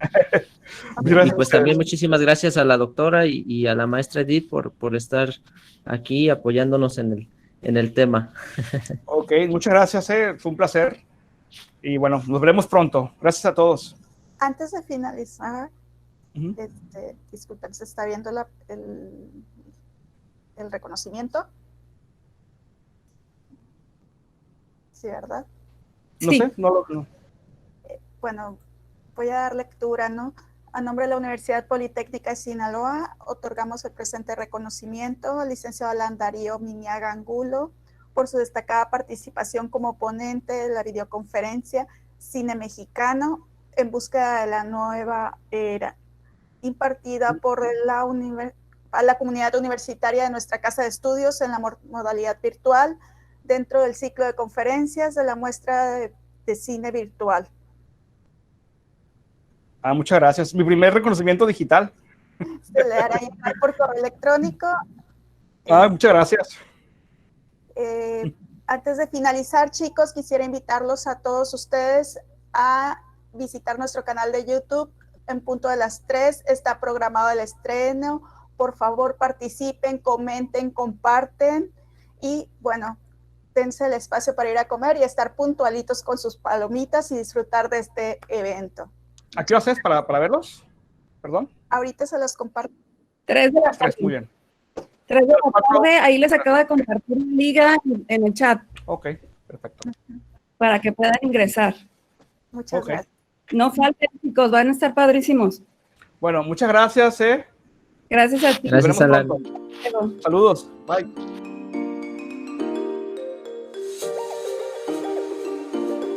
Y pues también muchísimas gracias a la doctora y a la maestra Edith por estar aquí apoyándonos en el tema. Ok, muchas gracias, fue un placer. Y bueno, nos veremos pronto. Gracias a todos. Antes de finalizar, Ujú. disculpen, se está viendo el reconocimiento. Sí, ¿verdad? No Sí. sé, no. Bueno, voy a dar lectura, ¿no? A nombre de la Universidad Politécnica de Sinaloa, otorgamos el presente reconocimiento al licenciado Alan Darío Mimiaga Angulo por su destacada participación como ponente de la videoconferencia Cine Mexicano en búsqueda de la nueva era, impartida por a la comunidad universitaria de nuestra casa de estudios en la modalidad virtual dentro del ciclo de conferencias de la muestra de cine virtual. Muchas gracias. Mi primer reconocimiento digital. Se le hará llegar por correo electrónico. Muchas gracias. Antes de finalizar, chicos, quisiera invitarlos a todos ustedes a visitar nuestro canal de YouTube. En punto de las 3 está programado el estreno. Por favor, participen, comenten, comparten y, bueno, dense el espacio para ir a comer y estar puntualitos con sus palomitas y disfrutar de este evento. ¿A qué hora es para verlos? Perdón. Ahorita se los comparto. 3 de la tarde. Muy bien. 3 de la tarde, ahí les acabo de compartir una liga en el chat Ok, perfecto. para que puedan ingresar. Muchas Ok. gracias. No falten, chicos, van a estar padrísimos. Bueno, muchas gracias. Gracias a ti. Gracias, Nos veremos Alan. pronto. Saludos. Bye.